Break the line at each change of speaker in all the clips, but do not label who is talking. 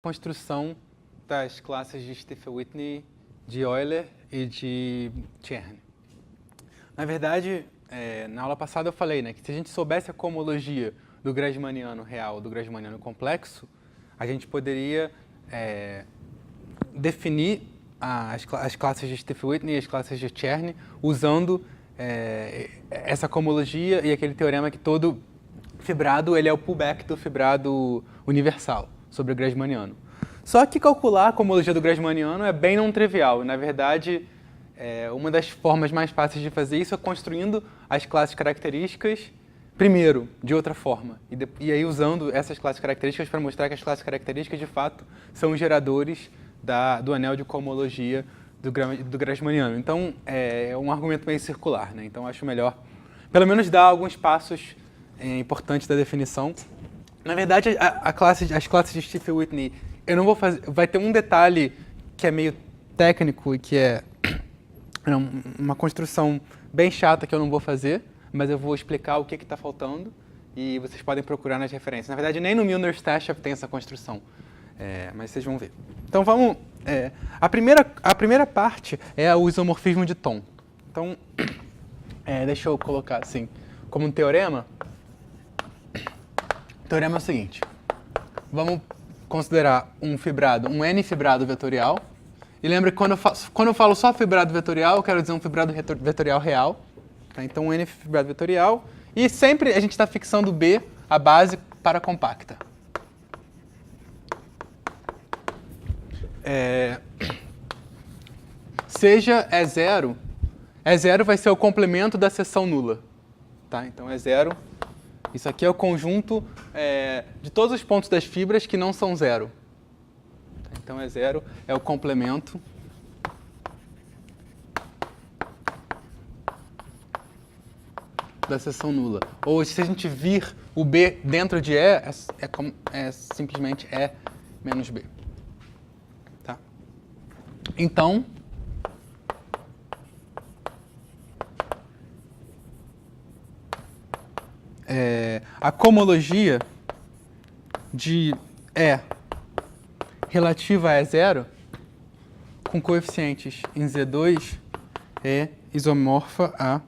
construção das classes de Stiefel-Whitney, de Euler e de Chern. Na verdade, na aula passada eu falei, né, que se a gente soubesse a cohomologia do Grassmanniano real, do Grassmanniano complexo, a gente poderia definir as classes de Stiefel-Whitney e as classes de Chern usando essa cohomologia e aquele teorema que todo fibrado ele é o pullback do fibrado universal sobre o Grassmanniano. Só que calcular a cohomologia do Grassmanniano é bem não trivial. Na verdade, uma das formas mais fáceis de fazer isso é construindo as classes características primeiro, de outra forma. E aí usando essas classes características para mostrar que as classes características, de fato, são os geradores do anel de cohomologia do Grassmanniano. Então, é um argumento meio circular, né? Então, acho melhor, pelo menos, dar alguns passos importantes da definição. Na verdade, as classes de Stiefel-Whitney, eu não vou fazer. Vai ter um detalhe que é meio técnico e que é uma construção bem chata que eu não vou fazer, mas eu vou explicar o que está faltando e vocês podem procurar nas referências. Na verdade, nem no Milnor-Stashev tem essa construção, mas vocês vão ver. Então, vamos... a primeira parte é o isomorfismo de tom. Então, deixa eu colocar assim, como um teorema. O teorema é o seguinte. Vamos considerar um fibrado, um N-fibrado vetorial. E lembra que quando eu falo só fibrado vetorial, eu quero dizer um fibrado vetorial real. Tá? Então, um N-fibrado vetorial. E sempre a gente está fixando B, a base, para compacta. Seja E0 vai ser o complemento da seção nula. Tá? Então, E0, isso aqui é o conjunto de todos os pontos das fibras que não são zero. Então, E0 é o complemento da seção nula. Ou se a gente vir o B dentro de E, é simplesmente E menos B. Tá? Então, a cohomologia de E relativa a E0 com coeficientes em Z2 é isomorfa a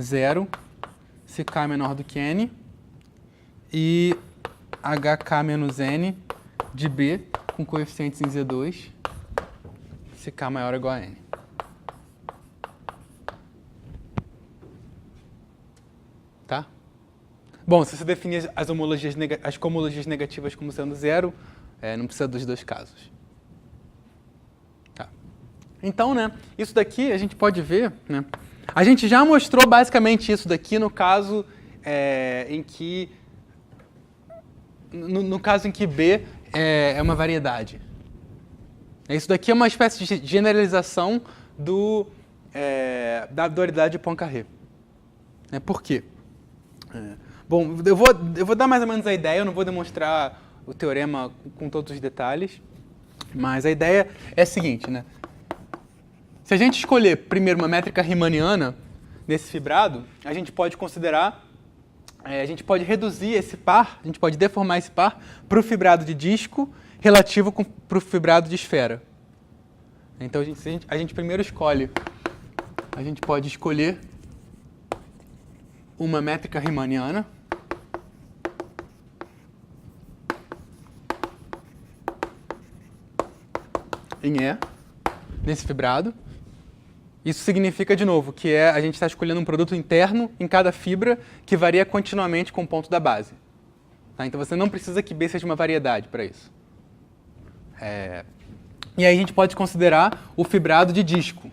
0 se K é menor do que N e HK menos N de B com coeficientes em Z2 se K maior ou igual a N. Tá? Bom, se você definir as cohomologias negativas como sendo zero, não precisa dos dois casos. Tá. Então, né, isso daqui a gente pode ver, né, a gente já mostrou basicamente isso daqui no caso em que B é uma variedade. Isso daqui é uma espécie de generalização da dualidade de Poincaré. Por quê? Bom, eu vou dar mais ou menos a ideia, eu não vou demonstrar o teorema com todos os detalhes, mas a ideia é a seguinte, né? Se a gente escolher primeiro uma métrica riemanniana nesse fibrado, a gente pode considerar, a gente pode reduzir esse par, a gente pode deformar esse par para o fibrado de disco relativo para o fibrado de esfera. Então, a gente primeiro escolhe, a gente pode escolher uma métrica riemanniana em E, nesse fibrado. Isso significa, de novo, que a gente está escolhendo um produto interno em cada fibra que varia continuamente com o ponto da base. Tá? Então, você não precisa que B seja uma variedade para isso. E aí a gente pode considerar o fibrado de disco,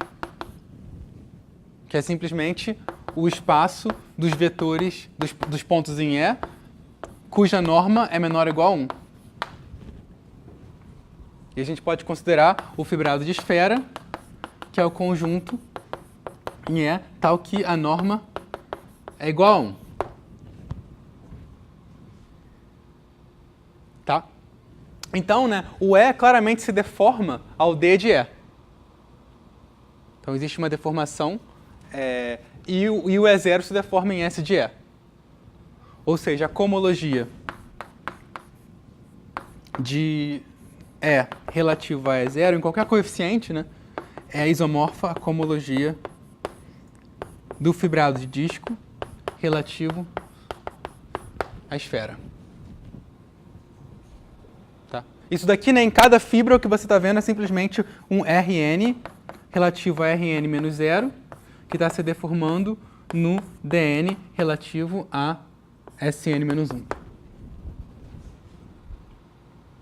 que é simplesmente o espaço dos vetores, dos pontos em E, cuja norma é menor ou igual a 1. E a gente pode considerar o fibrado de esfera, que é o conjunto em E, tal que a norma é igual a 1. Tá? Então, né, o E claramente se deforma ao D de E. Então, existe uma deformação e o E0 se deforma em S de E. Ou seja, a cohomologia de E relativo a E0, em qualquer coeficiente, né, é isomorfa à cohomologia do fibrado de disco relativo à esfera. Tá? Isso daqui, né, em cada fibra, o que você está vendo é simplesmente um Rn relativo a Rn menos 0, que está se deformando no Dn relativo a Sn menos 1.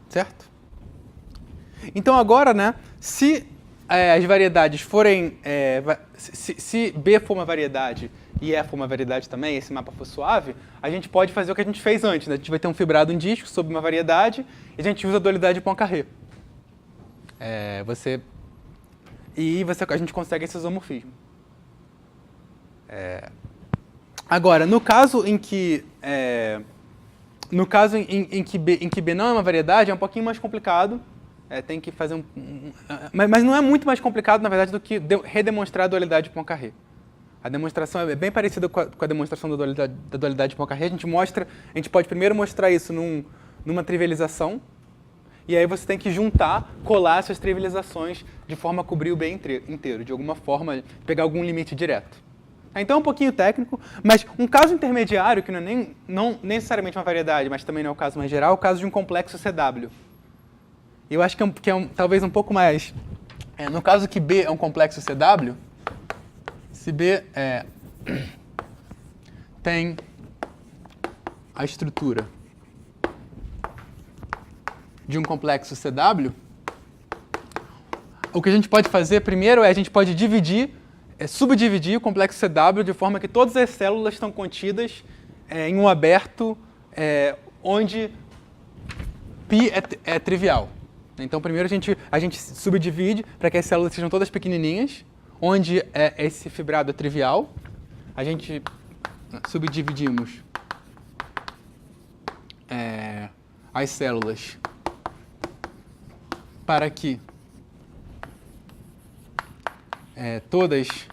Certo? Então agora, né, se as variedades forem... se B for uma variedade e E for uma variedade também, esse mapa for suave, a gente pode fazer o que a gente fez antes. Né? A gente vai ter um fibrado em disco sobre uma variedade e a gente usa a dualidade de Poincaré. A gente consegue esse isomorfismo. Agora, no caso em que B não é uma variedade, é um pouquinho mais complicado. Tem que fazer mas não é muito mais complicado, na verdade, do que redemonstrar a dualidade de Poincaré. A demonstração é bem parecida com a demonstração da dualidade de Poincaré. A gente pode primeiro mostrar isso numa trivialização, e aí você tem que colar essas trivializações de forma a cobrir o B inteiro, de alguma forma, pegar algum limite direto. Então é um pouquinho técnico, mas um caso intermediário, que não necessariamente uma variedade, mas também não é o caso mais geral, é o caso de um complexo CW. Eu acho que é talvez um pouco mais... no caso que B é um complexo CW, se B tem a estrutura de um complexo CW, o que a gente pode fazer primeiro a gente pode subdividir o complexo CW de forma que todas as células estão contidas em um aberto onde π é trivial. Então, primeiro a gente subdivide para que as células sejam todas pequenininhas, onde esse fibrado é trivial. A gente subdividimos as células para que todas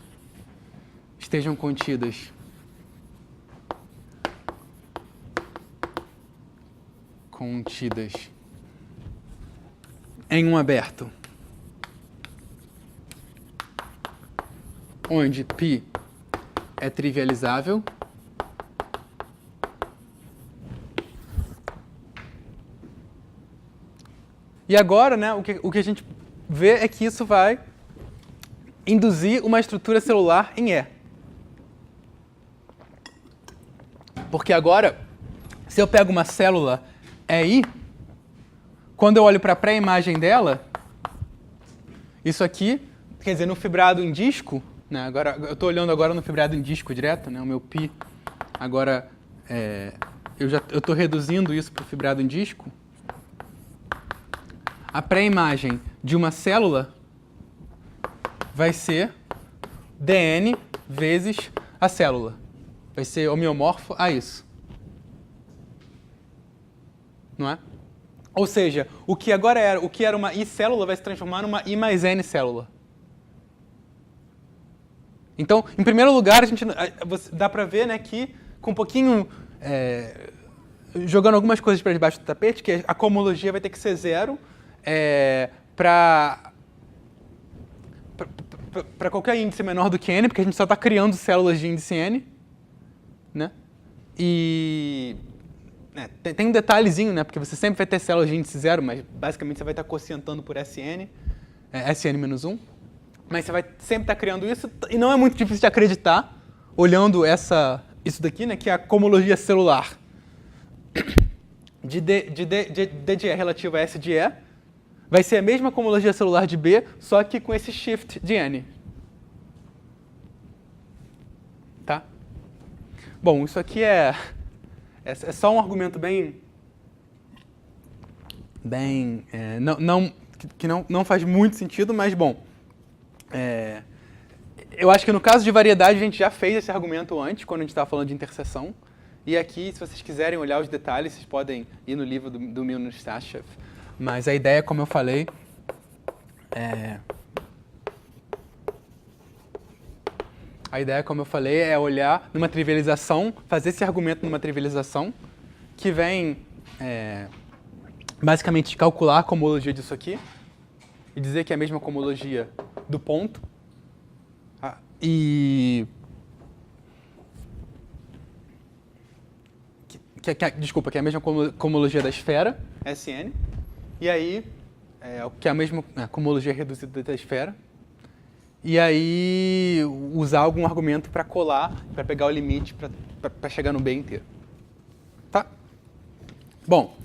estejam contidas em um aberto onde π é trivializável e agora, né, o que a gente vê é que isso vai induzir uma estrutura celular em E. Porque agora, se eu pego uma célula EI, quando eu olho para a pré-imagem dela, isso aqui, quer dizer, no fibrado em disco, né, agora, eu estou olhando agora no fibrado em disco direto, né, o meu π, agora eu estou reduzindo isso para o fibrado em disco. A pré-imagem de uma célula vai ser Dn vezes a célula. Vai ser homeomorfo a isso. Não é? Ou seja, o que era uma I célula vai se transformar numa I mais N célula. Então, em primeiro lugar, dá para ver, né, que com um pouquinho... jogando algumas coisas para debaixo do tapete, que a cohomologia vai ter que ser 0 para qualquer índice menor do que n, porque a gente só está criando células de índice n. Né? E tem um detalhezinho, né, porque você sempre vai ter células de índice 0, mas basicamente você vai estar quocientando por Sn, Sn-1. Mas você vai sempre estar criando isso, e não é muito difícil de acreditar, olhando isso daqui, né, que é a cohomologia celular de D de E relativo a S de E, vai ser a mesma cohomologia celular de B, só que com esse shift de N. Tá? Bom, isso aqui é só um argumento que não faz muito sentido, mas, bom, eu acho que no caso de variedade a gente já fez esse argumento antes, quando a gente estava falando de interseção. E aqui, se vocês quiserem olhar os detalhes, vocês podem ir no livro do Milner Stashev. Mas a ideia, como eu falei, é olhar numa trivialização, fazer esse argumento numa trivialização que vem basicamente de calcular a cohomologia disso aqui e dizer que é a mesma cohomologia do ponto. Desculpa, que é a mesma cohomologia da esfera, SN. E aí, que é a mesma cohomologia reduzida da esfera. E aí, usar algum argumento para colar, para pegar o limite, para chegar no B inteiro. Tá? Bom,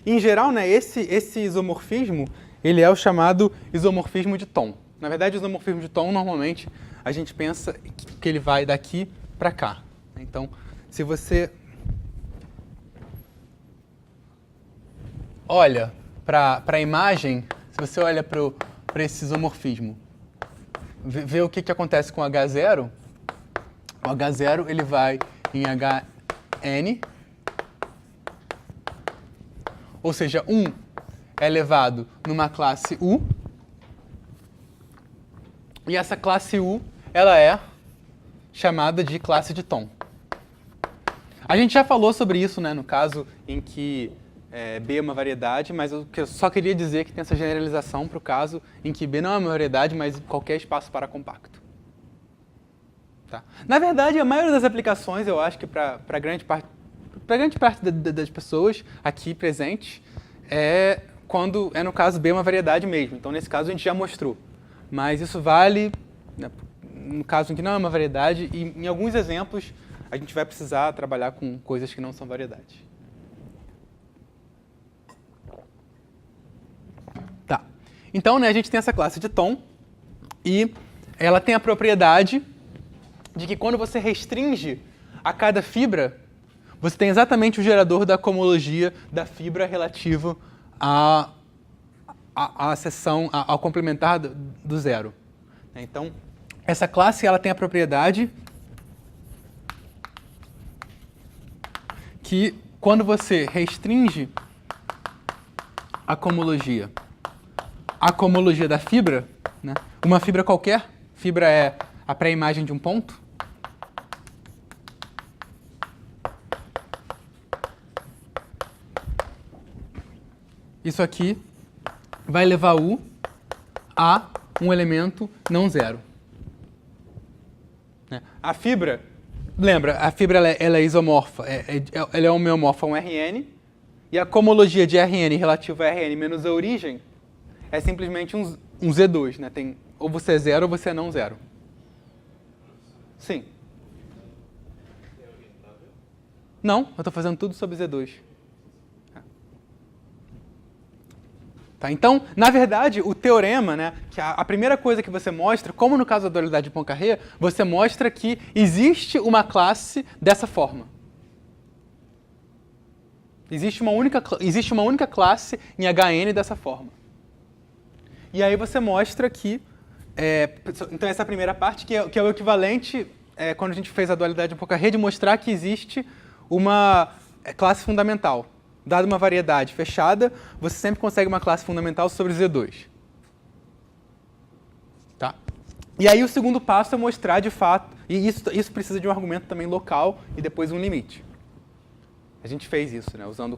em geral, né, esse isomorfismo, ele é o chamado isomorfismo de Thom. Na verdade, o isomorfismo de Thom, normalmente, a gente pensa que ele vai daqui para cá. Então, se você olha para a imagem, se você olha para esse isomorfismo, vê o que acontece com o H0, o H0 ele vai em Hn, ou seja, 1 é elevado numa classe U, e essa classe U ela é chamada de classe de Thom. A gente já falou sobre isso, né, no caso em que B é uma variedade, mas eu só queria dizer que tem essa generalização para o caso em que B não é uma variedade, mas qualquer espaço paracompacto. Tá? Na verdade, a maioria das aplicações, eu acho que para grande parte das pessoas aqui presentes, quando no caso B é uma variedade mesmo. Então, nesse caso, a gente já mostrou. Mas isso vale, né, no caso em que não é uma variedade, e em alguns exemplos, a gente vai precisar trabalhar com coisas que não são variedades. Tá. Então, né, a gente tem essa classe de Thom, e ela tem a propriedade de que quando você restringe a cada fibra, você tem exatamente o gerador da cohomologia da fibra relativo à seção, ao complementar do zero. Então, essa classe ela tem a propriedade que quando você restringe a cohomologia da fibra, né, uma fibra qualquer, fibra é a pré-imagem de um ponto, isso aqui vai levar U a um elemento não zero. A fibra, lembra, a fibra ela é isomorfa, ela é homeomorfa a um Rn, e a cohomologia de Rn relativa a Rn menos a origem é simplesmente um Z2. Né? Tem, ou você é zero ou você é não zero. Sim. Não, eu estou fazendo tudo sobre Z2. Tá, então, na verdade, o teorema, né, que a primeira coisa que você mostra, como no caso da dualidade de Poincare, você mostra que existe uma classe dessa forma. Existe uma única classe em Hn dessa forma. E aí você mostra que... então, essa é a primeira parte, que é o equivalente, quando a gente fez a dualidade de Poincare, de mostrar que existe uma classe fundamental. Dada uma variedade fechada, você sempre consegue uma classe fundamental sobre Z2. Tá? E aí o segundo passo é mostrar de fato, e isso precisa de um argumento também local e depois um limite. A gente fez isso, né, usando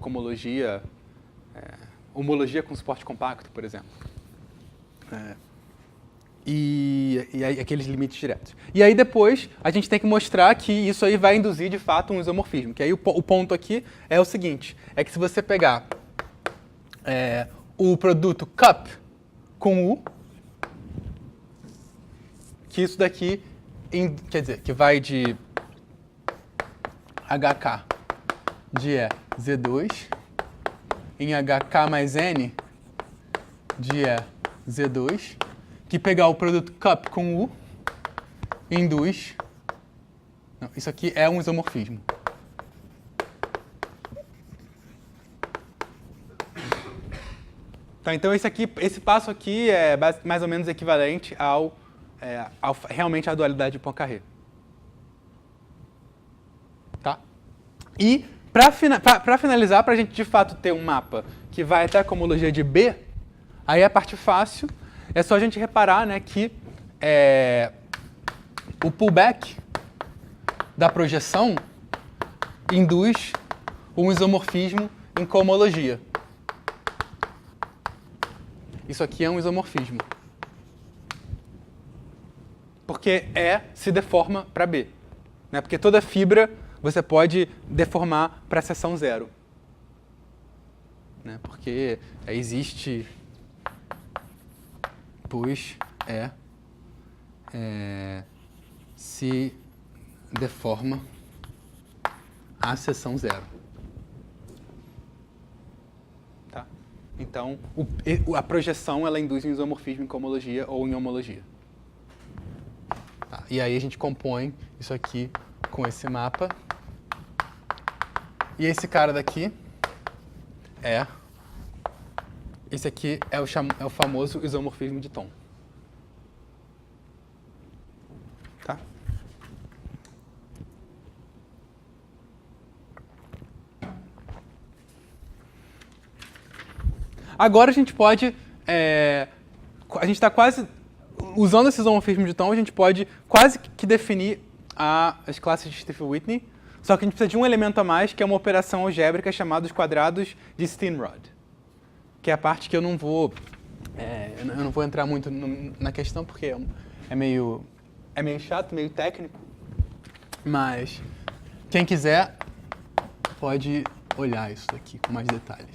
homologia com suporte compacto, por exemplo. E aí, aqueles limites diretos. E aí depois a gente tem que mostrar que isso aí vai induzir de fato um isomorfismo. Que aí o ponto aqui é o seguinte, é que se você pegar o produto cup com U, que isso daqui, quer dizer, que vai de HK de E Z2 em HK mais N de E Z2, que pegar o produto cup com U induz... Não, isso aqui é um isomorfismo. Tá, então esse passo aqui é mais ou menos equivalente realmente à dualidade de Poincare. Tá? E para finalizar, para a gente de fato ter um mapa que vai até a cohomologia de B, aí a parte fácil é só a gente reparar, né, que o pullback da projeção induz um isomorfismo em cohomologia. Isso aqui é um isomorfismo. Porque E se deforma para B. Né? Porque toda fibra você pode deformar para a seção zero. Né? Porque existe, pois se deforma a seção zero. Tá? Então, a projeção ela induz um isomorfismo em cohomologia ou em homologia. Tá? E aí a gente compõe isso aqui com esse mapa. E esse cara daqui esse aqui é o famoso isomorfismo de tom. Tá? Agora a gente pode, a gente está quase, usando esse isomorfismo de tom, a gente pode quase que definir as classes de Stiefel-Whitney, só que a gente precisa de um elemento a mais, que é uma operação algébrica chamada os quadrados de Steenrod, que é a parte que eu não vou entrar muito na questão, porque é meio chato, meio técnico, mas quem quiser pode olhar isso aqui com mais detalhes.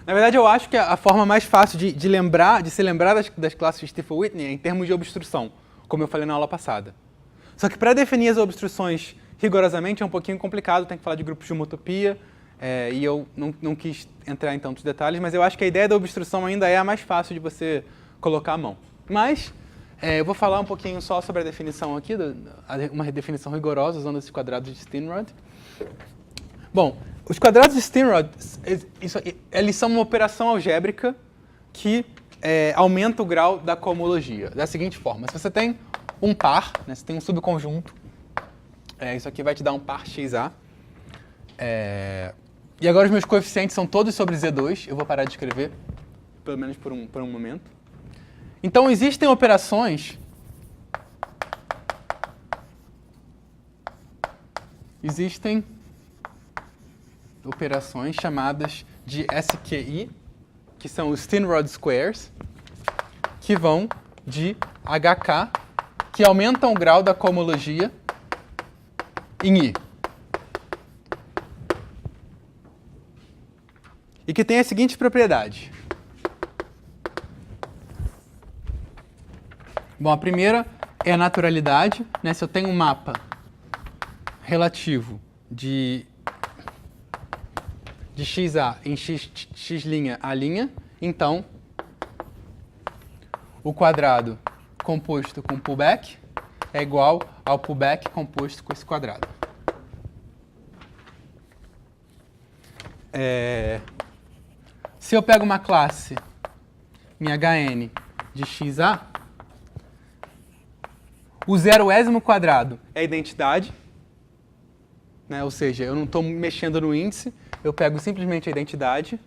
Na verdade, eu acho que a forma mais fácil de se lembrar das classes de Stiefel-Whitney é em termos de obstrução, como eu falei na aula passada. Só que para definir as obstruções rigorosamente é um pouquinho complicado, tem que falar de grupos de homotopia, e eu não quis entrar em tantos detalhes, mas eu acho que a ideia da obstrução ainda é a mais fácil de você colocar a mão. Mas eu vou falar um pouquinho só sobre a definição aqui, uma definição rigorosa usando esses quadrados de Steenrod. Bom, os quadrados de Steenrod, eles são uma operação algébrica que aumenta o grau da cohomologia, da seguinte forma. Se você tem um par, né, se tem um subconjunto, isso aqui vai te dar um par XA. E agora os meus coeficientes são todos sobre Z2. Eu vou parar de escrever, pelo menos por um momento. Então, existem operações... chamadas de SQI, que são os Steenrod Squares, que vão de HK, que aumentam o grau da cohomologia em I. E que tem a seguinte propriedade. Bom, a primeira é a naturalidade, né? Se eu tenho um mapa relativo de XA em X' A', então o quadrado composto com pullback é igual ao pullback composto com esse quadrado. Se eu pego uma classe em Hn de XA, o 0º quadrado é a identidade, né? Ou seja, eu não estou mexendo no índice, eu pego simplesmente a identidade.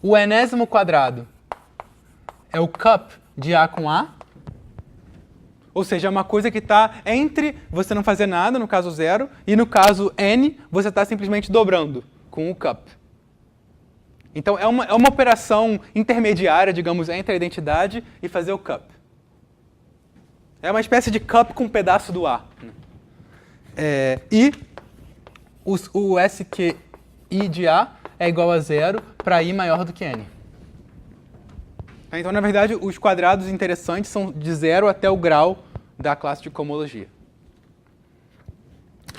O n º quadrado é o cup de A com A, ou seja, é uma coisa que está entre você não fazer nada, no caso 0, e no caso n, você está simplesmente dobrando com o cup. Então, é uma operação intermediária, digamos, entre a identidade e fazer o cup. É uma espécie de cup com um pedaço do A. E o SQI de A é igual a 0 para I maior do que N. Então, na verdade, os quadrados interessantes são de 0 até o grau da classe de cohomologia.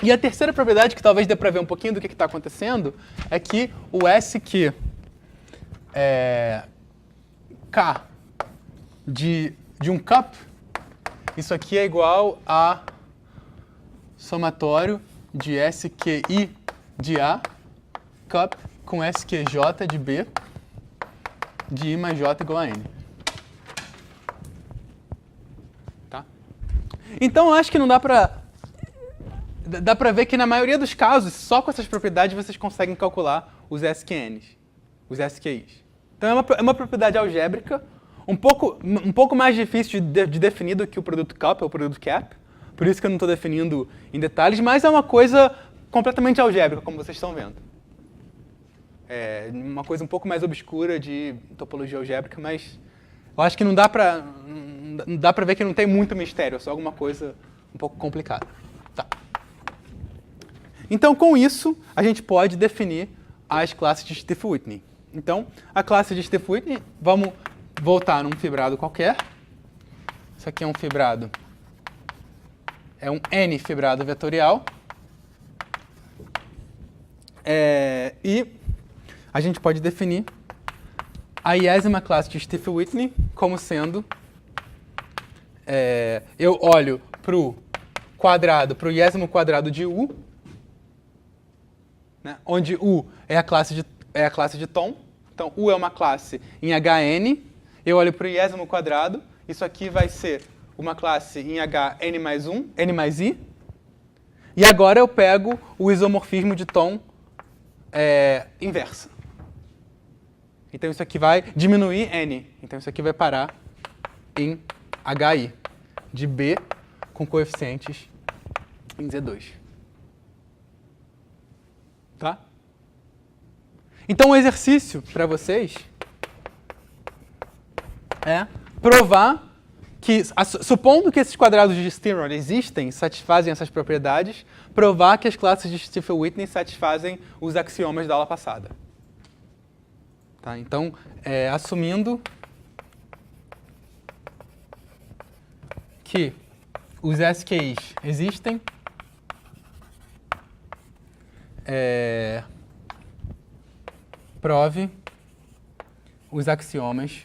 E a terceira propriedade, que talvez dê para ver um pouquinho do que está acontecendo, é que o SQ K de um cup, isso aqui é igual a somatório de SQI de A, cup, com SQJ de B, de I mais J igual a N. Tá? Então, eu acho que não dá para ver que, na maioria dos casos, só com essas propriedades vocês conseguem calcular os SQNs, os SQIs. Então é uma propriedade algébrica um pouco mais difícil de definir do que o produto cup ou o produto cap. Por isso que eu não estou definindo em detalhes, mas é uma coisa completamente algébrica, como vocês estão vendo. É uma coisa um pouco mais obscura de topologia algébrica, mas eu acho que não dá para ver que não tem muito mistério, é só alguma coisa um pouco complicada. Tá. Então, com isso, a gente pode definir as classes de Stiff-Whitney. Então, a classe de Stiff-Whitney, vamos voltar num fibrado qualquer. Isso aqui é um fibrado, é um N fibrado vetorial. E a gente pode definir a iésima classe de Stiff-Whitney como sendo... eu olho para o quadrado, para o iésimo quadrado de U, né, onde U é a classe de tom. Então, U é uma classe em Hn. Eu olho para o iésimo quadrado. Isso aqui vai ser uma classe em Hn mais 1, N mais I. E agora eu pego o isomorfismo de tom inversa. Então, isso aqui vai diminuir N. Então, isso aqui vai parar em Hi, de B com coeficientes em Z2. Tá? Então, o exercício para vocês é provar que, supondo que esses quadrados de Stirner existem, satisfazem essas propriedades, provar que as classes de Stiff-Whitney satisfazem os axiomas da aula passada. Tá? Então, assumindo que os SQIs existem, prove os axiomas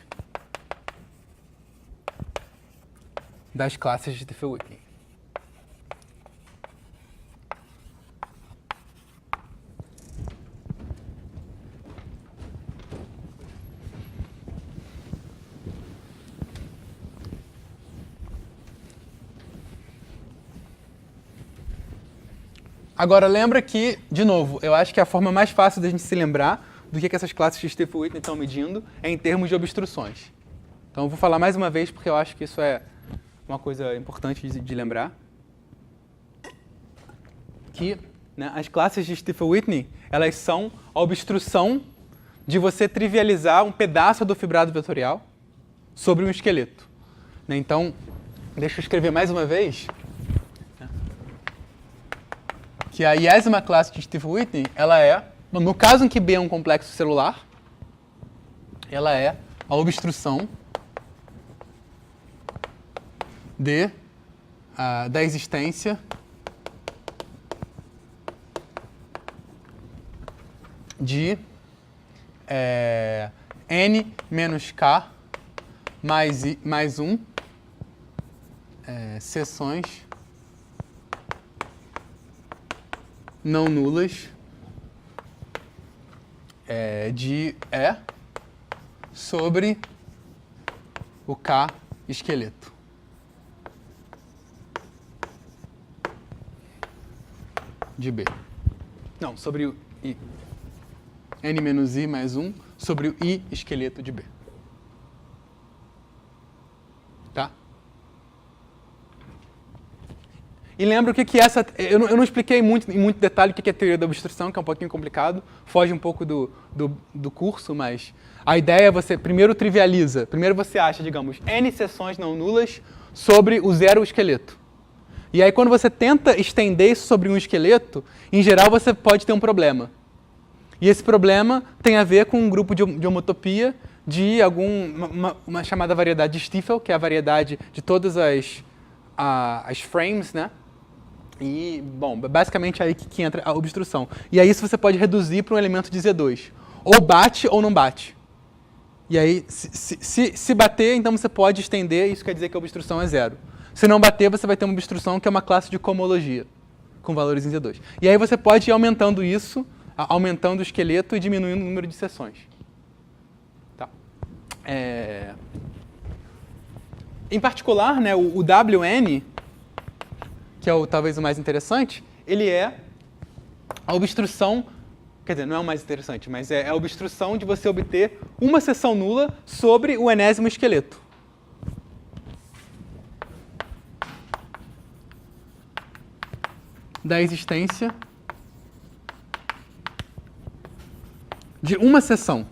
das classes de Stiff-Whitney. Agora, lembra que, de novo, eu acho que a forma mais fácil da gente se lembrar do que essas classes de Stiff-Whitney estão medindo é em termos de obstruções. Então, eu vou falar mais uma vez, porque eu acho que isso é uma coisa importante de lembrar. Que, né, as classes de Stiff-Whitney, elas são a obstrução de você trivializar um pedaço do fibrado vetorial sobre um esqueleto. Né? Então, deixa eu escrever mais uma vez. Que a iésima classe de Stiff-Whitney, ela é, no caso em que B é um complexo celular, ela é a obstrução da existência de N menos K mais 1 seções não nulas de E sobre o K esqueleto. De B. Não, sobre o I. N menos I mais 1 sobre o I esqueleto de B. Tá? E lembra o que é essa... Eu não expliquei em muito detalhe o que é a teoria da obstrução, que é um pouquinho complicado, foge um pouco do curso, mas a ideia é você primeiro trivializa, primeiro você acha, digamos, N seções não nulas sobre o zero esqueleto. E aí quando você tenta estender isso sobre um esqueleto, em geral você pode ter um problema. E esse problema tem a ver com um grupo de homotopia de uma chamada variedade de Stiefel, que é a variedade de todas as frames, né? E, bom, basicamente é aí que entra a obstrução. E aí isso você pode reduzir para um elemento de Z2. Ou bate ou não bate. E aí, se bater, então você pode estender, isso quer dizer que a obstrução é zero. Se não bater, você vai ter uma obstrução que é uma classe de cohomologia, com valores em Z2. E aí você pode ir aumentando isso, aumentando o esqueleto e diminuindo o número de seções. Tá. Em particular, né, o WN, que é talvez o mais interessante, ele é a obstrução Quer dizer, não é o mais interessante, mas é a obstrução de você obter uma seção nula sobre o enésimo esqueleto. Da existência de uma seção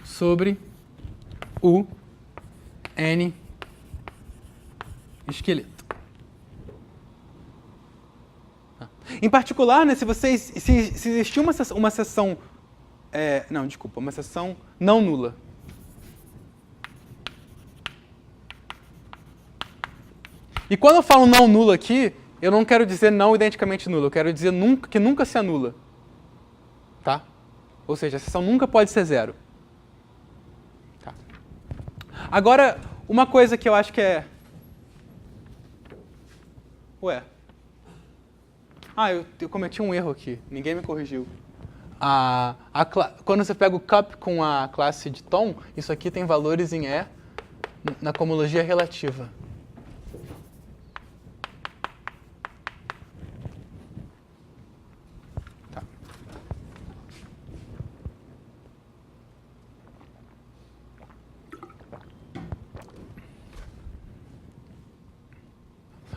sobre o N esqueleto. Em particular, né, se existir uma seção... uma seção não nula. E quando eu falo não nula aqui, eu não quero dizer não identicamente nula, eu quero dizer que nunca se anula. Tá? Ou seja, a seção nunca pode ser zero. Tá. Agora, uma coisa que eu acho que é... Ué. Eu cometi um erro aqui. Ninguém me corrigiu. Quando você pega o cup com a classe de tom, isso aqui tem valores em E na cohomologia relativa. Tá.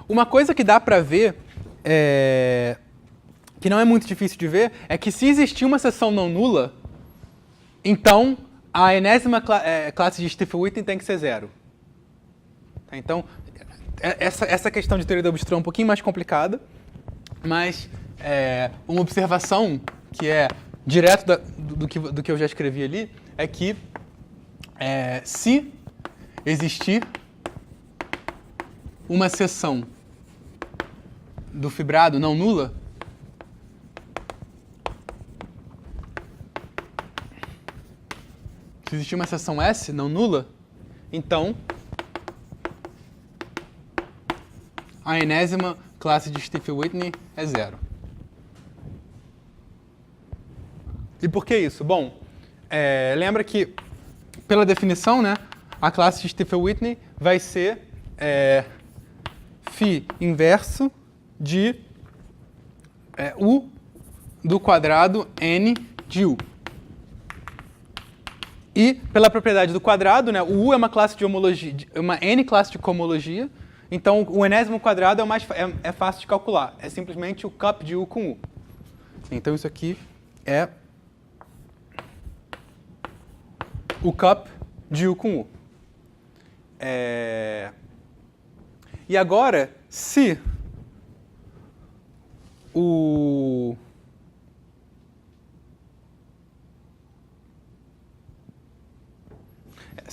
Uma coisa que dá para ver que não é muito difícil de ver, é que se existir uma seção não nula, então a enésima classe de Stiefel-Whitney tem que ser zero. Então, essa questão de teoria da obstrução é um pouquinho mais complicada, mas uma observação que é direto do que eu já escrevi ali, é que se existir uma seção do fibrado não nula, se existir uma seção S não nula, então a enésima classe de Stiefel-Whitney é zero. E por que isso? Bom, lembra que, pela definição, né, a classe de Stiefel-Whitney vai ser φ inverso de U do quadrado N de U. E, pela propriedade do quadrado, né, o U é uma classe de homologia, uma N classe de cohomologia, então o enésimo quadrado é fácil de calcular. É simplesmente o cup de U com U. Então isso aqui é o cup de U com U. E agora, se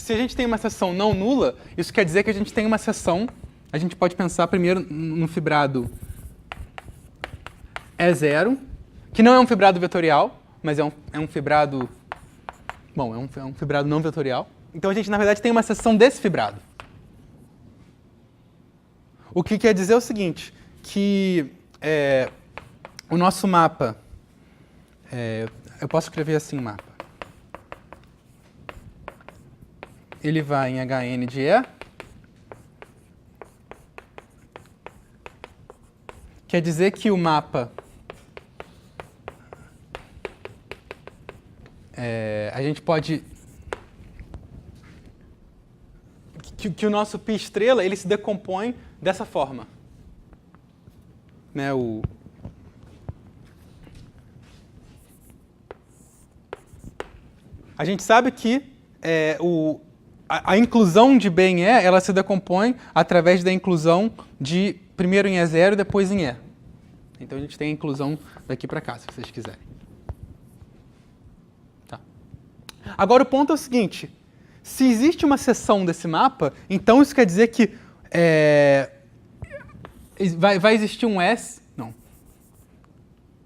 a gente tem uma seção não nula, isso quer dizer que a gente tem uma seção, a gente pode pensar primeiro no fibrado E0, que não é um fibrado vetorial, mas é um fibrado... Bom, é um fibrado não vetorial. Então a gente, na verdade, tem uma seção desse fibrado. O que quer dizer o seguinte, que o nosso mapa... eu posso escrever assim o mapa. Ele vai em Hn de E. Quer dizer que o mapa... a gente pode... Que o nosso π estrela ele se decompõe dessa forma. Né, a gente sabe que a inclusão de B em E, ela se decompõe através da inclusão de primeiro em E0 e depois em E. Então a gente tem a inclusão daqui para cá, se vocês quiserem. Tá. Agora o ponto é o seguinte, se existe uma seção desse mapa, então isso quer dizer que vai existir um S... Não.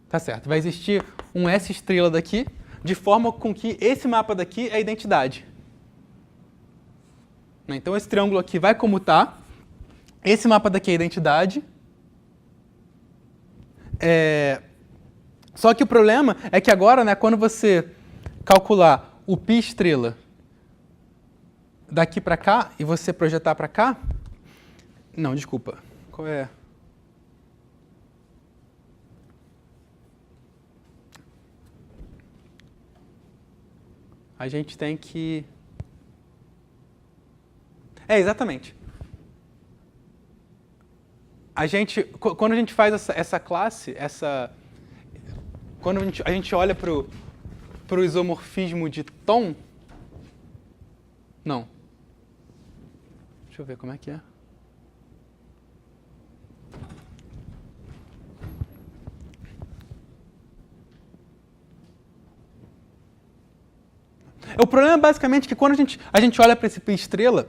Tá certo. Vai existir um S estrela daqui, de forma com que esse mapa daqui é a identidade. Então esse triângulo aqui vai comutar, esse mapa daqui é a identidade. Só que o problema é que agora, né, quando você calcular o π estrela daqui para cá e você projetar para cá... Não, desculpa. Qual é? a gente tem que... exatamente. Quando a gente faz essa classe, quando a gente olha para o isomorfismo de tom... Não. Deixa eu ver como é que é. O problema é basicamente que quando a gente olha para esse pi estrela,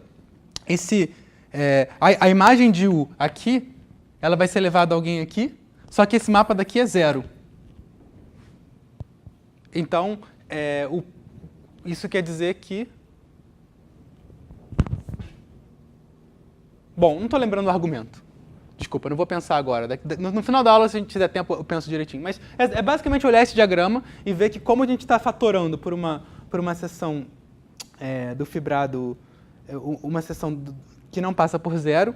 a imagem de U aqui, ela vai ser levada a alguém aqui, só que esse mapa daqui é 0. Então, isso quer dizer que... Bom, não estou lembrando o argumento. Desculpa, não vou pensar agora. No final da aula, se a gente tiver tempo, eu penso direitinho. Mas é basicamente olhar esse diagrama e ver que como a gente está fatorando por uma seção do fibrado, uma seção que não passa por 0,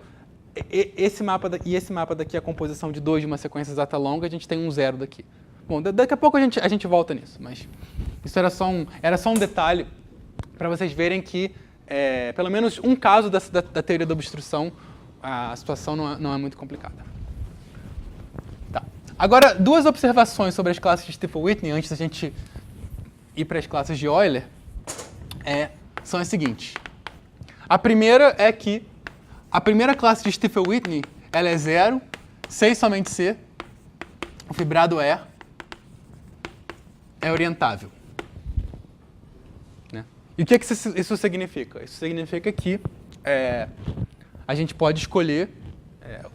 esse mapa daqui é a composição de 2 de uma sequência exata longa, a gente tem um 0 daqui. Bom, daqui a pouco a gente volta nisso, mas isso era só um detalhe para vocês verem que, pelo menos um caso da teoria da obstrução, a situação não é muito complicada. Tá. Agora, 2 observações sobre as classes de Stiefel-Whitney, antes da gente ir para as classes de Euler, são as seguintes. A primeira é que a primeira classe de Stiefel-Whitney ela é 0, C e somente C, o fibrado é orientável. Né? E o que isso significa? Isso significa que a gente pode escolher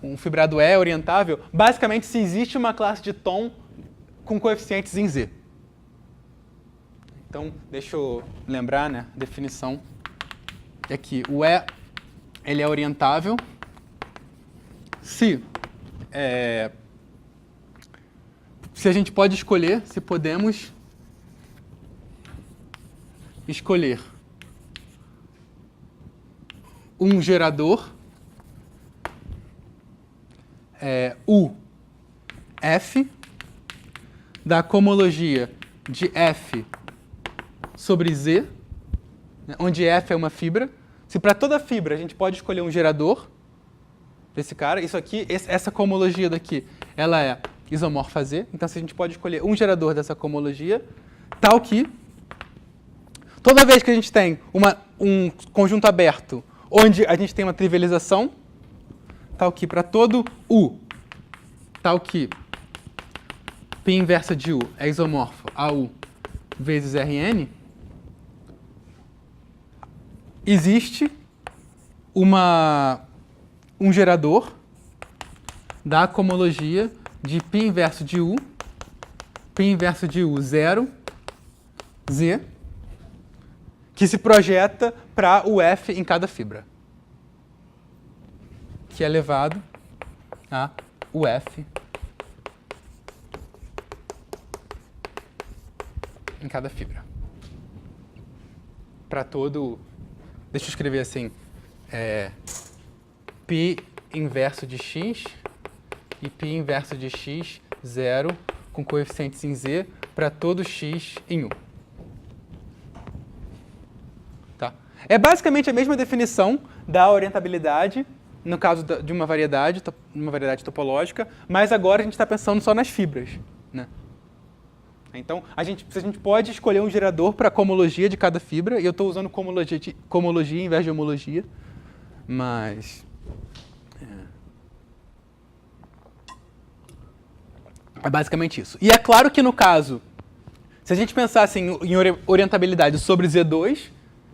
um fibrado é orientável, basicamente se existe uma classe de tom com coeficientes em Z. Então, deixa eu lembrar, né, a definição é que o ele é orientável se a gente pode escolher, se podemos escolher um gerador U F da cohomologia de F sobre Z, né, onde F é uma fibra. Se para toda fibra a gente pode escolher um gerador desse cara, isso aqui, essa cohomologia daqui, ela é isomorfa a Z, então se a gente pode escolher um gerador dessa cohomologia, tal que toda vez que a gente tem um conjunto aberto onde a gente tem uma trivialização, tal que para todo U, tal que π inversa de U é isomorfo a U vezes Rn, existe um gerador da cohomologia de π inverso de U, π inverso de U 0, Z, que se projeta para o F em cada fibra, que é elevado a o F em cada fibra. Para todo... Deixa eu escrever assim. π inverso de x e π inverso de x, 0, com coeficientes em Z, para todo x em U. Tá? É basicamente a mesma definição da orientabilidade, no caso de uma variedade topológica, mas agora a gente está pensando só nas fibras. Né? Então, a gente pode escolher um gerador para a cohomologia de cada fibra, e eu estou usando cohomologia em vez de homologia, mas... É basicamente isso. E é claro que no caso, se a gente pensar assim, em orientabilidade sobre Z2,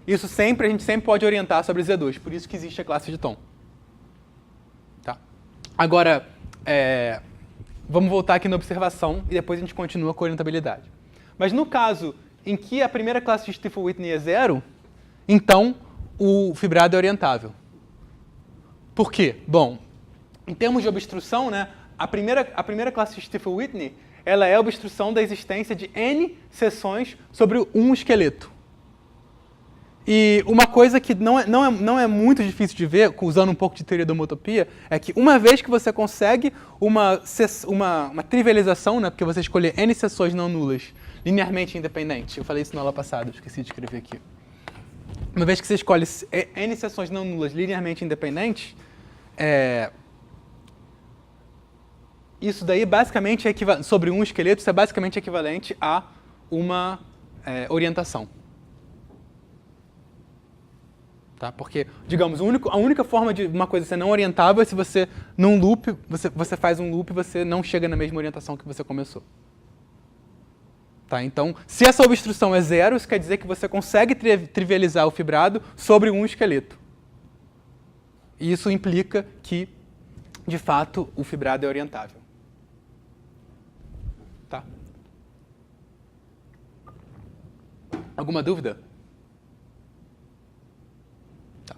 a gente sempre pode orientar sobre Z2, por isso que existe a classe de tom. Tá? Agora, vamos voltar aqui na observação e depois a gente continua com a orientabilidade. Mas no caso em que a primeira classe de Stiefel-Whitney é 0, então o fibrado é orientável. Por quê? Bom, em termos de obstrução, né, a primeira classe de Stiefel-Whitney ela é a obstrução da existência de N seções sobre um esqueleto. E uma coisa que não é muito difícil de ver, usando um pouco de teoria da homotopia, é que uma vez que você consegue uma trivialização, né, porque você escolher N seções não nulas, linearmente independente. Eu falei isso na aula passada, esqueci de escrever aqui. Uma vez que você escolhe N seções não nulas linearmente independentes, isso daí basicamente é equivalente, sobre um esqueleto, isso é basicamente equivalente a uma orientação. Tá? Porque, digamos, a única forma de uma coisa ser não orientável é se você, num loop, você faz um loop e você não chega na mesma orientação que você começou. Tá? Então, se essa obstrução é zero, isso quer dizer que você consegue trivializar o fibrado sobre um esqueleto. E isso implica que, de fato, o fibrado é orientável. Tá? Alguma dúvida? Tá.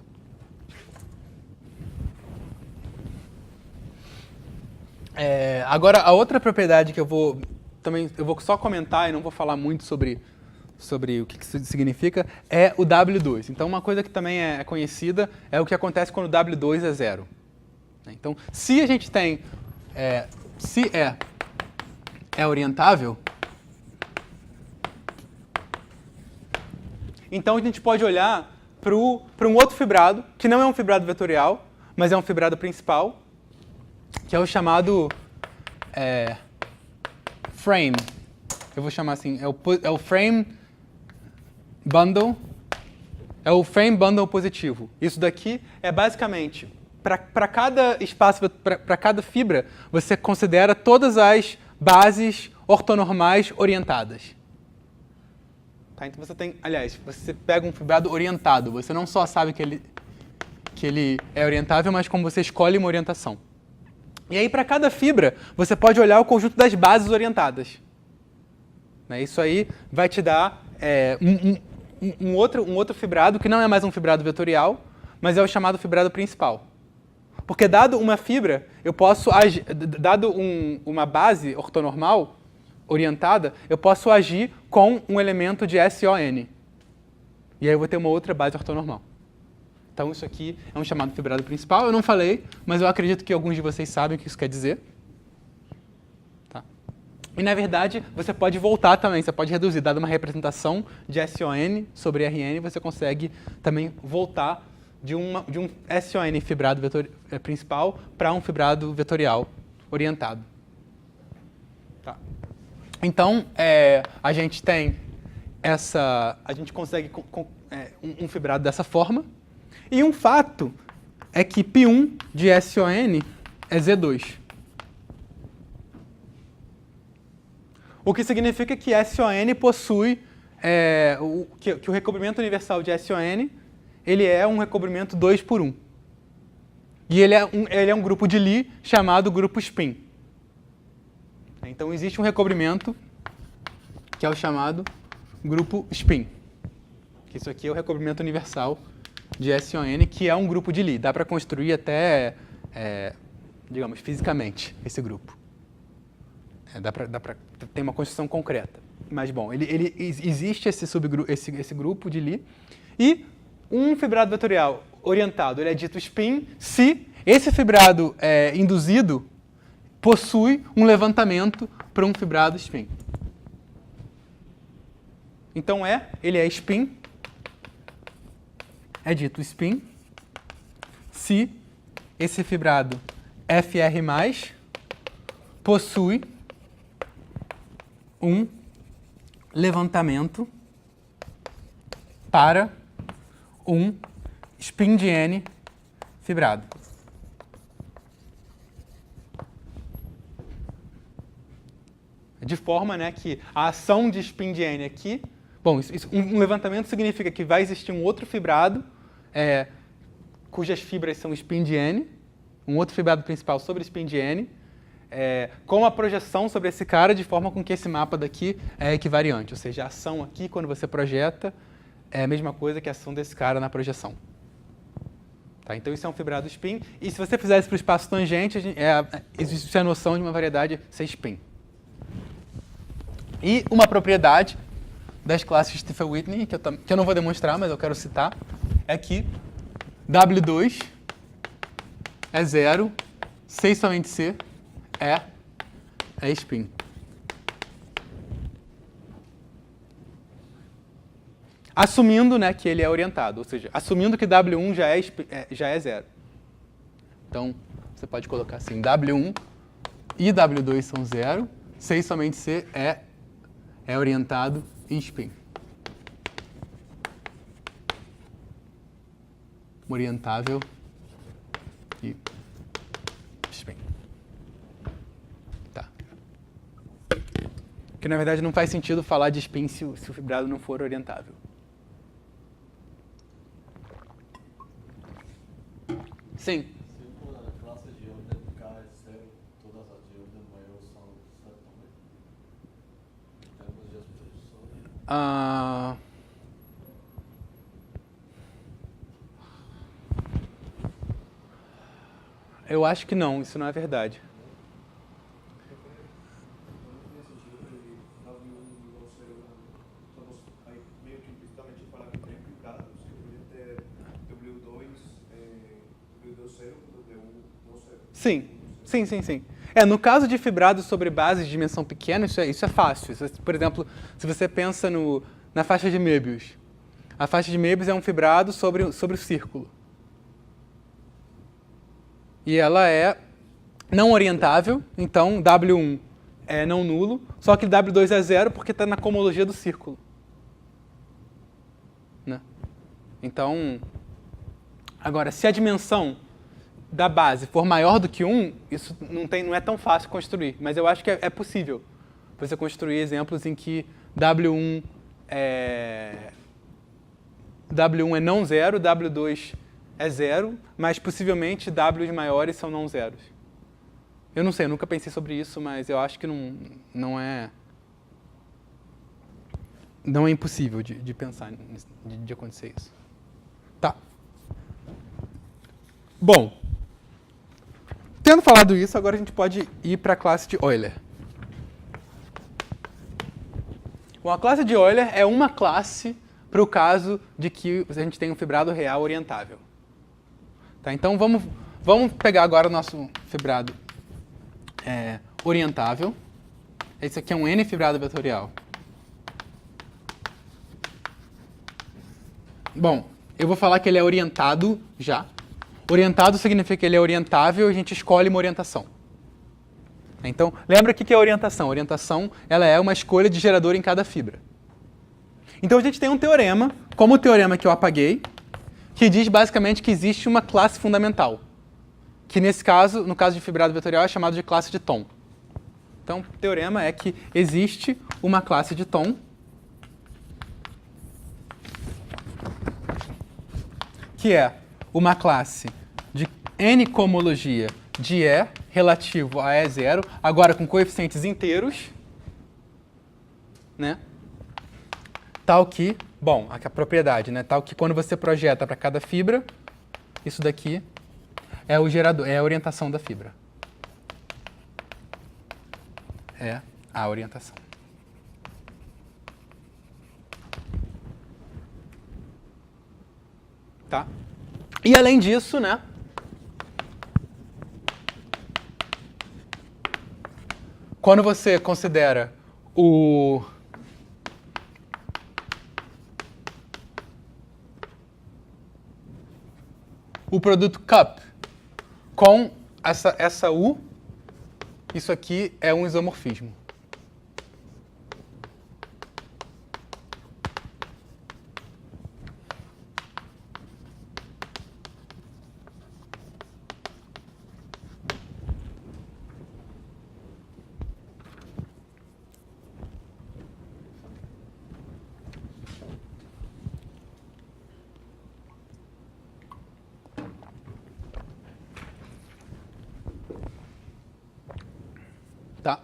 Agora, a outra propriedade que eu vou só comentar e não vou falar muito sobre o que isso significa, é o W2. Então, uma coisa que também é conhecida é o que acontece quando o W2 é zero. Então, se a gente tem, se é orientável, então a gente pode olhar para um outro fibrado, que não é um fibrado vetorial, mas é um fibrado principal, que é o chamado frame. Eu vou chamar assim, é o frame bundle, é o frame bundle positivo. Isso daqui é basicamente, para cada espaço, para cada fibra, você considera todas as bases ortonormais orientadas. Tá? Então você tem, aliás, você pega um fibrado orientado, você não só sabe que ele é orientável, mas como você escolhe uma orientação. E aí, para cada fibra, você pode olhar o conjunto das bases orientadas. Isso aí vai te dar um outro fibrado, que não é mais um fibrado vetorial, mas é o chamado fibrado principal. Porque dado uma fibra, eu posso agir, dado uma base ortonormal orientada, eu posso agir com um elemento de SON. E aí eu vou ter uma outra base ortonormal. Então isso aqui é um chamado fibrado principal. Eu não falei, mas eu acredito que alguns de vocês sabem o que isso quer dizer. Tá? E na verdade, você pode voltar também, você pode reduzir, dado uma representação de SON sobre RN, você consegue também voltar de um SON fibrado principal para um fibrado vetorial orientado. Tá? Então, a gente tem a gente consegue um fibrado dessa forma. E um fato é que π1 de SON é Z2. O que significa que SON possui que o recobrimento universal de SON ele é um recobrimento 2 por 1. E ele é um grupo de Lie chamado grupo spin. Então existe um recobrimento que é o chamado grupo spin. Isso aqui é o recobrimento universal de SON, que é um grupo de Lie. Dá para construir até, digamos, fisicamente esse grupo. Dá para ter uma construção concreta. Mas, bom, existe esse grupo de Lie. E um fibrado vetorial orientado, ele é dito spin se esse fibrado induzido possui um levantamento para um fibrado spin. Então, ele é spin, é dito spin, se esse fibrado FR+, possui um levantamento para um spin de N fibrado. De forma que a ação de spin de N aqui... Bom, um levantamento significa que vai existir um outro fibrado cujas fibras são spin de N, um outro fibrado principal sobre spin de N, com a projeção sobre esse cara de forma com que esse mapa daqui é equivariante. Ou seja, a ação aqui, quando você projeta, é a mesma coisa que a ação desse cara na projeção. Tá? Então isso é um fibrado spin. E se você fizer isso para o espaço tangente, existe a noção de uma variedade ser spin. E uma propriedade das classes Stiefel-Whitney, que eu não vou demonstrar, mas eu quero citar, é que W2 é zero, C somente C é spin. assumindo, né, que ele é orientado, ou seja, assumindo que W1 já é zero. Então, você pode colocar assim, W1 e W2 são zero, se e somente C é orientado em spin. Orientável e spin. Tá. Porque, na verdade, não faz sentido falar de spin se o fibrado não for orientável. Sim.
Se a classe de ordem K é zero, todas as de ordem maior são zero também? Em termos de expressões.
Eu acho que não, isso não é verdade. Sim. No caso de fibrados sobre bases de dimensão pequena, isso é fácil. Por exemplo, se você pensa na faixa de Möbius. A faixa de Möbius é um fibrado sobre o círculo. E ela é não orientável, então W1 é não nulo, só que W2 é zero porque está na cohomologia do círculo. Né? Então, agora, se a dimensão da base for maior do que 1, isso não é tão fácil construir, mas eu acho que é possível você construir exemplos em que W1 é não zero, W2 é zero, mas possivelmente Ws maiores são não zeros. Eu não sei, eu nunca pensei sobre isso, mas eu acho que não é impossível de pensar, de acontecer isso. Tá. Bom, tendo falado isso, agora a gente pode ir para a classe de Euler. Bom, a classe de Euler é uma classe para o caso de que a gente tem um fibrado real orientável. Tá, então vamos pegar agora o nosso fibrado orientável. Esse aqui é um N fibrado vetorial. Bom, eu vou falar que ele é orientado já. Orientado significa que ele é orientável e a gente escolhe uma orientação. Então, lembra o que é orientação? Orientação ela é uma escolha de gerador em cada fibra. Então a gente tem um teorema, como o teorema que eu apaguei, que diz basicamente que existe uma classe fundamental. Que nesse caso, no caso de fibrado vetorial, é chamado de classe de Thom. Então, o teorema é que existe uma classe de Thom que é uma classe de N cohomologia de E relativo a E0, agora com coeficientes inteiros, né? Tal que, bom, a propriedade, né? Tal que quando você projeta para cada fibra, isso daqui é o gerador, é a orientação da fibra. É a orientação. Tá? E além disso, né? Quando você considera o produto cup com essa U, isso aqui é um isomorfismo. Tá?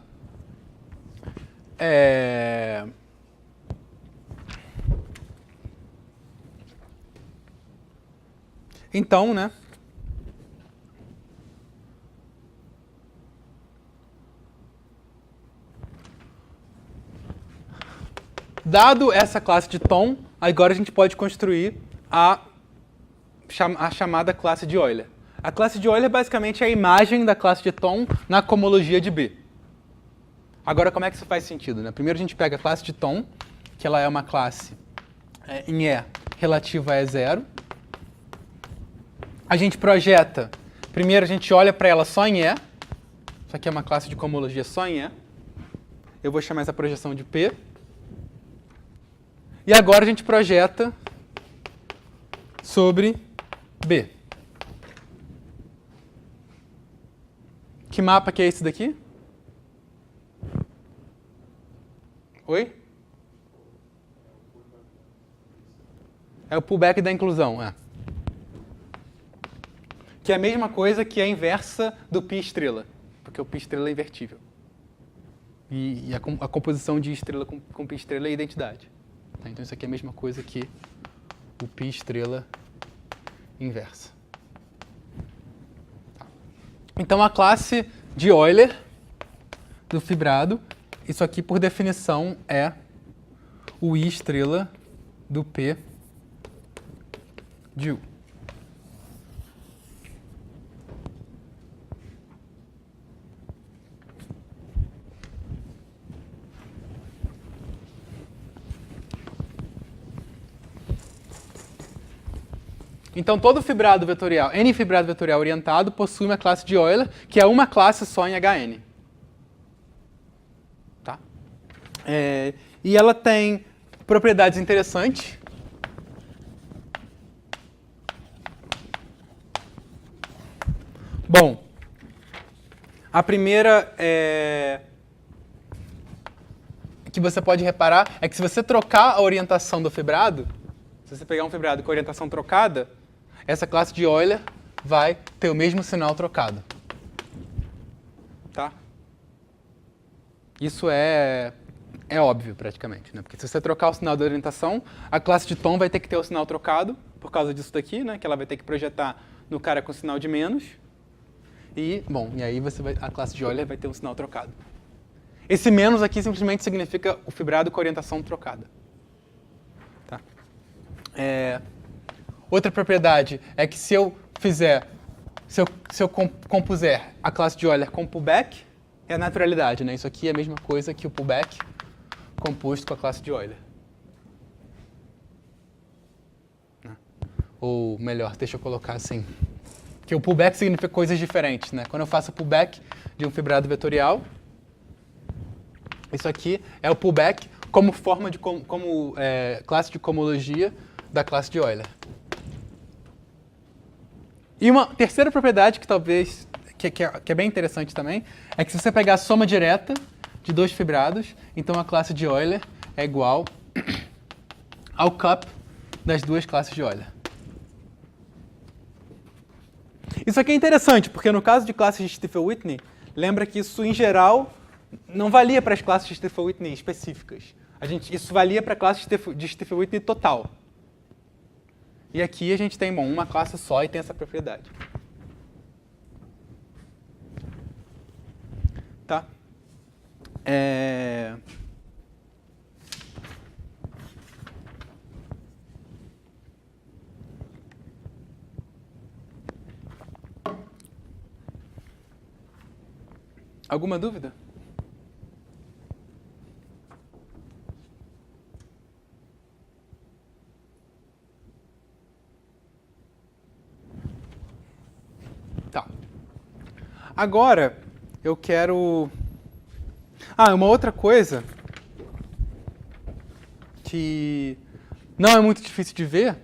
Então, né? Dado essa classe de Thom, agora a gente pode construir a chamada classe de Euler. A classe de Euler basicamente é a imagem da classe de Thom na cohomologia de B. Agora, como é que isso faz sentido? Né? Primeiro a gente pega a classe de Thom, que ela é uma classe em E relativa a E0. A gente projeta, primeiro a gente olha para ela só em E. Isso aqui é uma classe de cohomologia só em E. Eu vou chamar essa projeção de P. E agora a gente projeta sobre B. Que mapa que é esse daqui? Oi? É o pullback da inclusão, que é a mesma coisa que a inversa do π estrela, porque o π estrela é invertível. E a composição de estrela com π estrela é identidade. Tá? Então isso aqui é a mesma coisa que o π estrela inversa. Tá. Então a classe de Euler do fibrado, isso aqui por definição é o I estrela do P de U. Então, todo fibrado vetorial, N fibrado vetorial orientado, possui uma classe de Euler, que é uma classe só em Hn. Tá? E ela tem propriedades interessantes. Bom, a primeira que você pode reparar é que se você trocar a orientação do fibrado, se você pegar um fibrado com orientação trocada, essa classe de Euler vai ter o mesmo sinal trocado. Tá? Isso é óbvio, praticamente, né? Porque se você trocar o sinal da orientação, a classe de tom vai ter que ter o sinal trocado, por causa disso daqui, né? Que ela vai ter que projetar no cara com sinal de menos. E aí a classe de Euler vai ter um sinal trocado. Esse menos aqui simplesmente significa o fibrado com orientação trocada. Tá? Outra propriedade é que se eu compuser a classe de Euler com pullback, é a naturalidade, né? Isso aqui é a mesma coisa que o pullback composto com a classe de Euler. Ou melhor, deixa eu colocar assim. Que o pullback significa coisas diferentes, né? Quando eu faço pullback de um fibrado vetorial, isso aqui é o pullback como forma de classe de cohomologia da classe de Euler. E uma terceira propriedade que talvez que é bem interessante também é que se você pegar a soma direta de dois fibrados, então a classe de Euler é igual ao cup das duas classes de Euler. Isso aqui é interessante, porque no caso de classes de Stiefel-Whitney, lembra que isso, em geral, não valia para as classes de Stiefel-Whitney específicas. Isso valia para a classe de Stiefel-Whitney total. E aqui a gente tem, uma classe só e tem essa propriedade. Tá? Alguma dúvida? Tá. Agora, eu quero... uma outra coisa que não é muito difícil de ver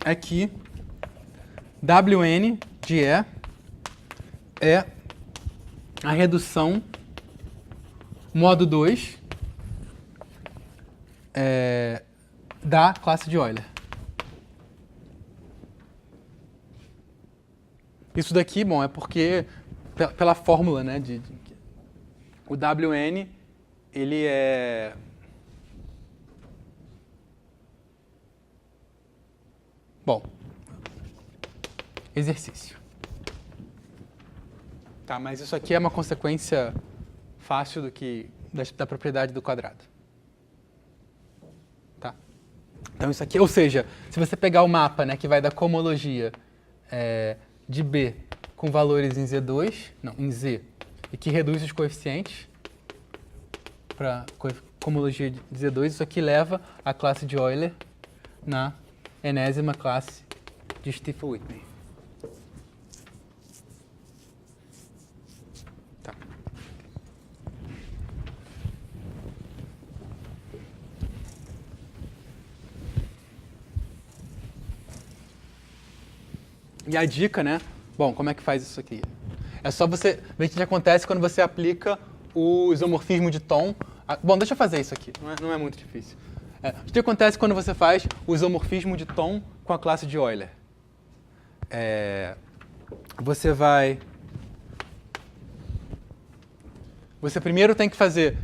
é que Wn de E é a redução modo 2 da classe de Euler. Isso daqui, é porque, pela fórmula, né, o Wn, ele é... exercício. Tá, mas isso aqui é uma consequência fácil da propriedade do quadrado. Tá? Então isso aqui, ou seja, se você pegar o mapa, né, que vai da cohomologia de B com valores em Z2, em Z, e que reduz os coeficientes para cohomologia de Z2, isso aqui leva a classe de Euler na enésima classe de Stiefel-Whitney. Tá. E a dica, né? Bom, como é que faz isso aqui? É só você ver o que acontece quando você aplica o isomorfismo de tom. Bom, deixa eu fazer isso aqui, não é muito difícil. O que acontece quando você faz o isomorfismo de tom com a classe de Euler? Você primeiro tem que fazer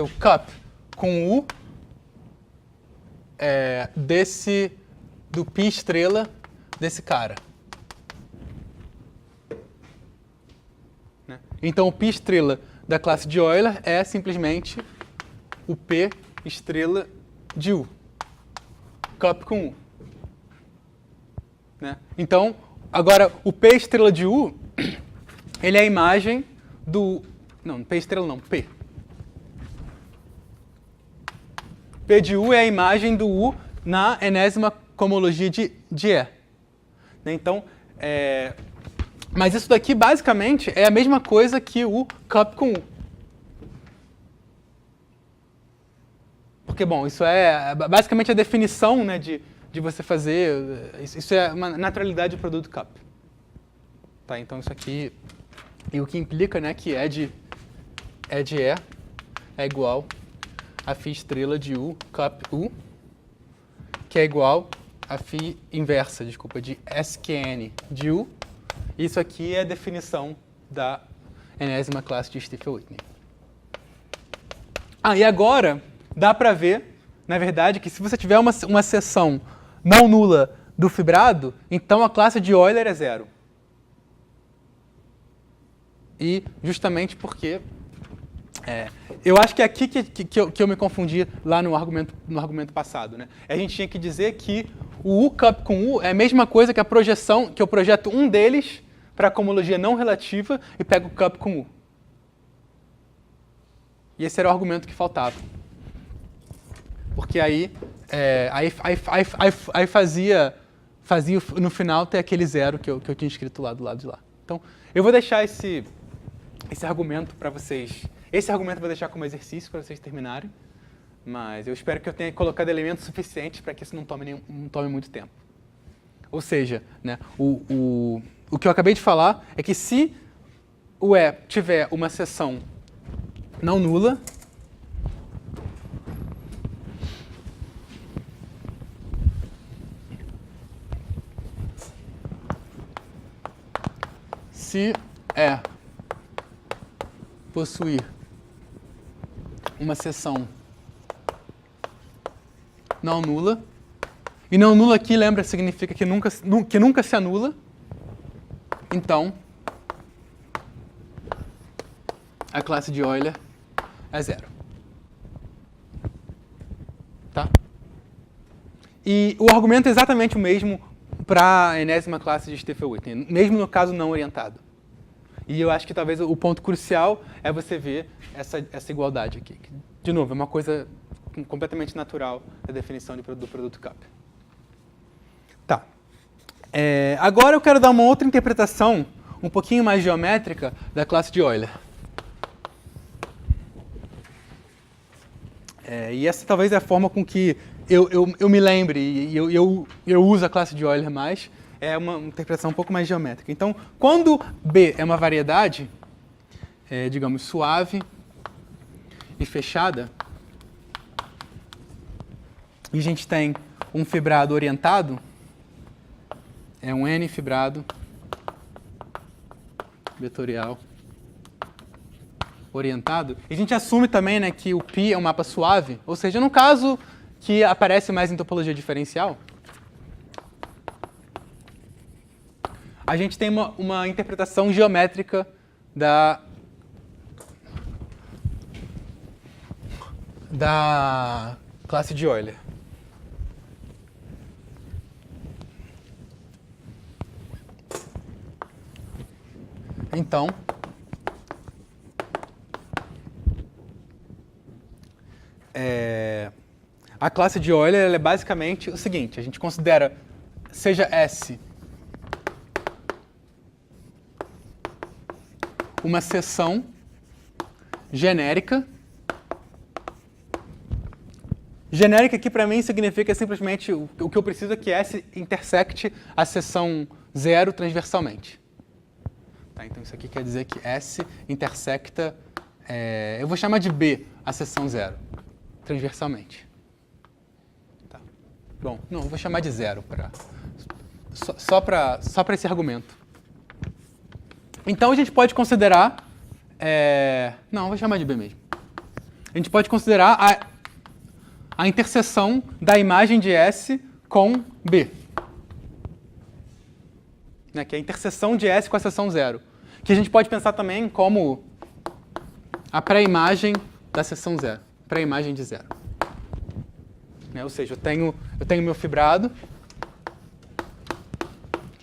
o cup com U do π estrela desse cara. Né? Então, o π estrela da classe de Euler é simplesmente o P estrela de U. Cup com U. Né? Então, agora, o P estrela de U, ele é a imagem do... Não, P estrela não, P. P de U é a imagem do U na enésima cohomologia de E. Né? Então, mas isso daqui, basicamente, é a mesma coisa que o cup com U. Porque, bom, isso é basicamente a definição, né, de você fazer... Isso é uma naturalidade do produto cup. Tá, então, isso aqui... E o que implica, né, que E é igual a φ estrela de U, cup U, que é igual a φ inversa, desculpa, de SQN de U. Isso aqui é a definição da enésima classe de Stiefel-Whitney. E agora dá para ver, na verdade, que se você tiver uma seção não nula do fibrado, então a classe de Euler é zero. E justamente porque... eu acho que é aqui que eu me confundi lá no argumento passado. Né? A gente tinha que dizer que o U cup com U é a mesma coisa que a projeção, que eu projeto um deles para a cohomologia não relativa e pego o cup com U. E esse era o argumento que faltava. Porque aí fazia no final ter aquele zero que eu tinha escrito lá do lado de lá. Então, eu vou deixar esse argumento para vocês. Esse argumento eu vou deixar como exercício para vocês terminarem. Mas eu espero que eu tenha colocado elementos suficientes para que isso não tome muito tempo. Ou seja, né, o que eu acabei de falar é que se o E tiver uma seção não nula, se E possuir uma seção não nula, e não nula aqui, lembra, significa que nunca se anula, então a classe de Euler é zero. Tá? E o argumento é exatamente o mesmo para a enésima classe de Stiefel-Whitney, mesmo no caso não orientado. E eu acho que talvez o ponto crucial é você ver essa igualdade aqui. De novo, é uma coisa completamente natural da definição do produto cup. Tá. Agora eu quero dar uma outra interpretação, um pouquinho mais geométrica, da classe de Euler. E essa talvez é a forma com que eu me lembre e eu uso a classe de Euler mais. É uma interpretação um pouco mais geométrica. Então, quando B é uma variedade, digamos, suave e fechada, e a gente tem um fibrado orientado, é um N fibrado vetorial orientado, e a gente assume também, né, que o π é um mapa suave, ou seja, no caso que aparece mais em topologia diferencial, a gente tem uma interpretação geométrica da classe de Euler. Então, a classe de Euler ela é basicamente o seguinte, a gente considera, seja S uma seção genérica. Genérica aqui para mim significa simplesmente o que eu preciso é que S intersecte a seção 0 transversalmente. Tá, então isso aqui quer dizer que S intersecta, eu vou chamar de B a seção 0 transversalmente. Tá. Bom, não, eu vou chamar de 0 só para esse argumento. Então a gente pode considerar, não, eu vou chamar de B mesmo. A gente pode considerar a interseção da imagem de S com B. Né, que é a interseção de S com a seção 0. Que a gente pode pensar também como a pré-imagem da seção 0. Pré-imagem de 0. Né, ou seja, eu tenho meu fibrado,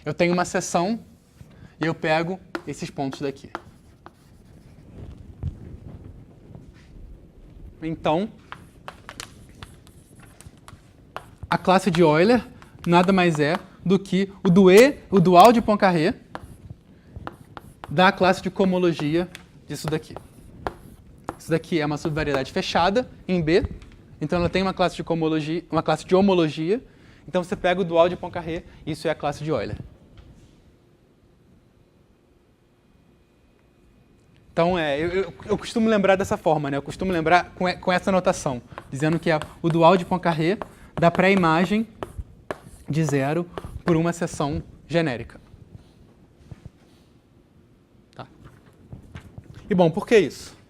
eu tenho uma seção e eu pego esses pontos daqui. Então, a classe de Euler nada mais é do que o dual de Poincaré da classe de cohomologia disso daqui. Isso daqui é uma subvariedade fechada em B, então ela tem uma classe de cohomologia, uma classe de homologia. Então você pega o dual de Poincaré, isso é a classe de Euler. Então, eu costumo lembrar dessa forma, né? Eu costumo lembrar com essa notação, dizendo que é o dual de Poincaré da pré-imagem de 0 por uma seção genérica. Tá. E bom, por que isso?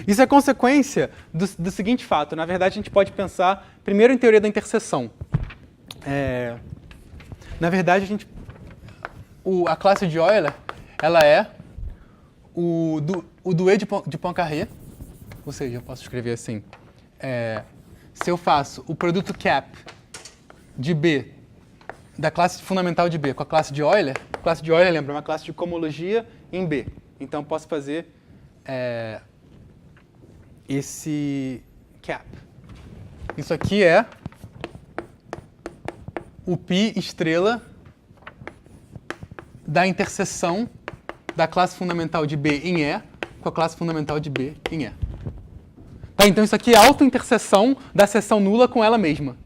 Isso é consequência do seguinte fato. Na verdade, a gente pode pensar primeiro em teoria da interseção. Na verdade, a classe de Euler ela é o duet de Poincaré, ou seja, eu posso escrever assim, se eu faço o produto cap de B, da classe fundamental de B com a classe de Euler, lembra, é uma classe de cohomologia em B. Então, eu posso fazer esse cap. Isso aqui é o π estrela da interseção da classe fundamental de B em E com a classe fundamental de B em E. Tá, então isso aqui é a autointerseção da seção nula com ela mesma.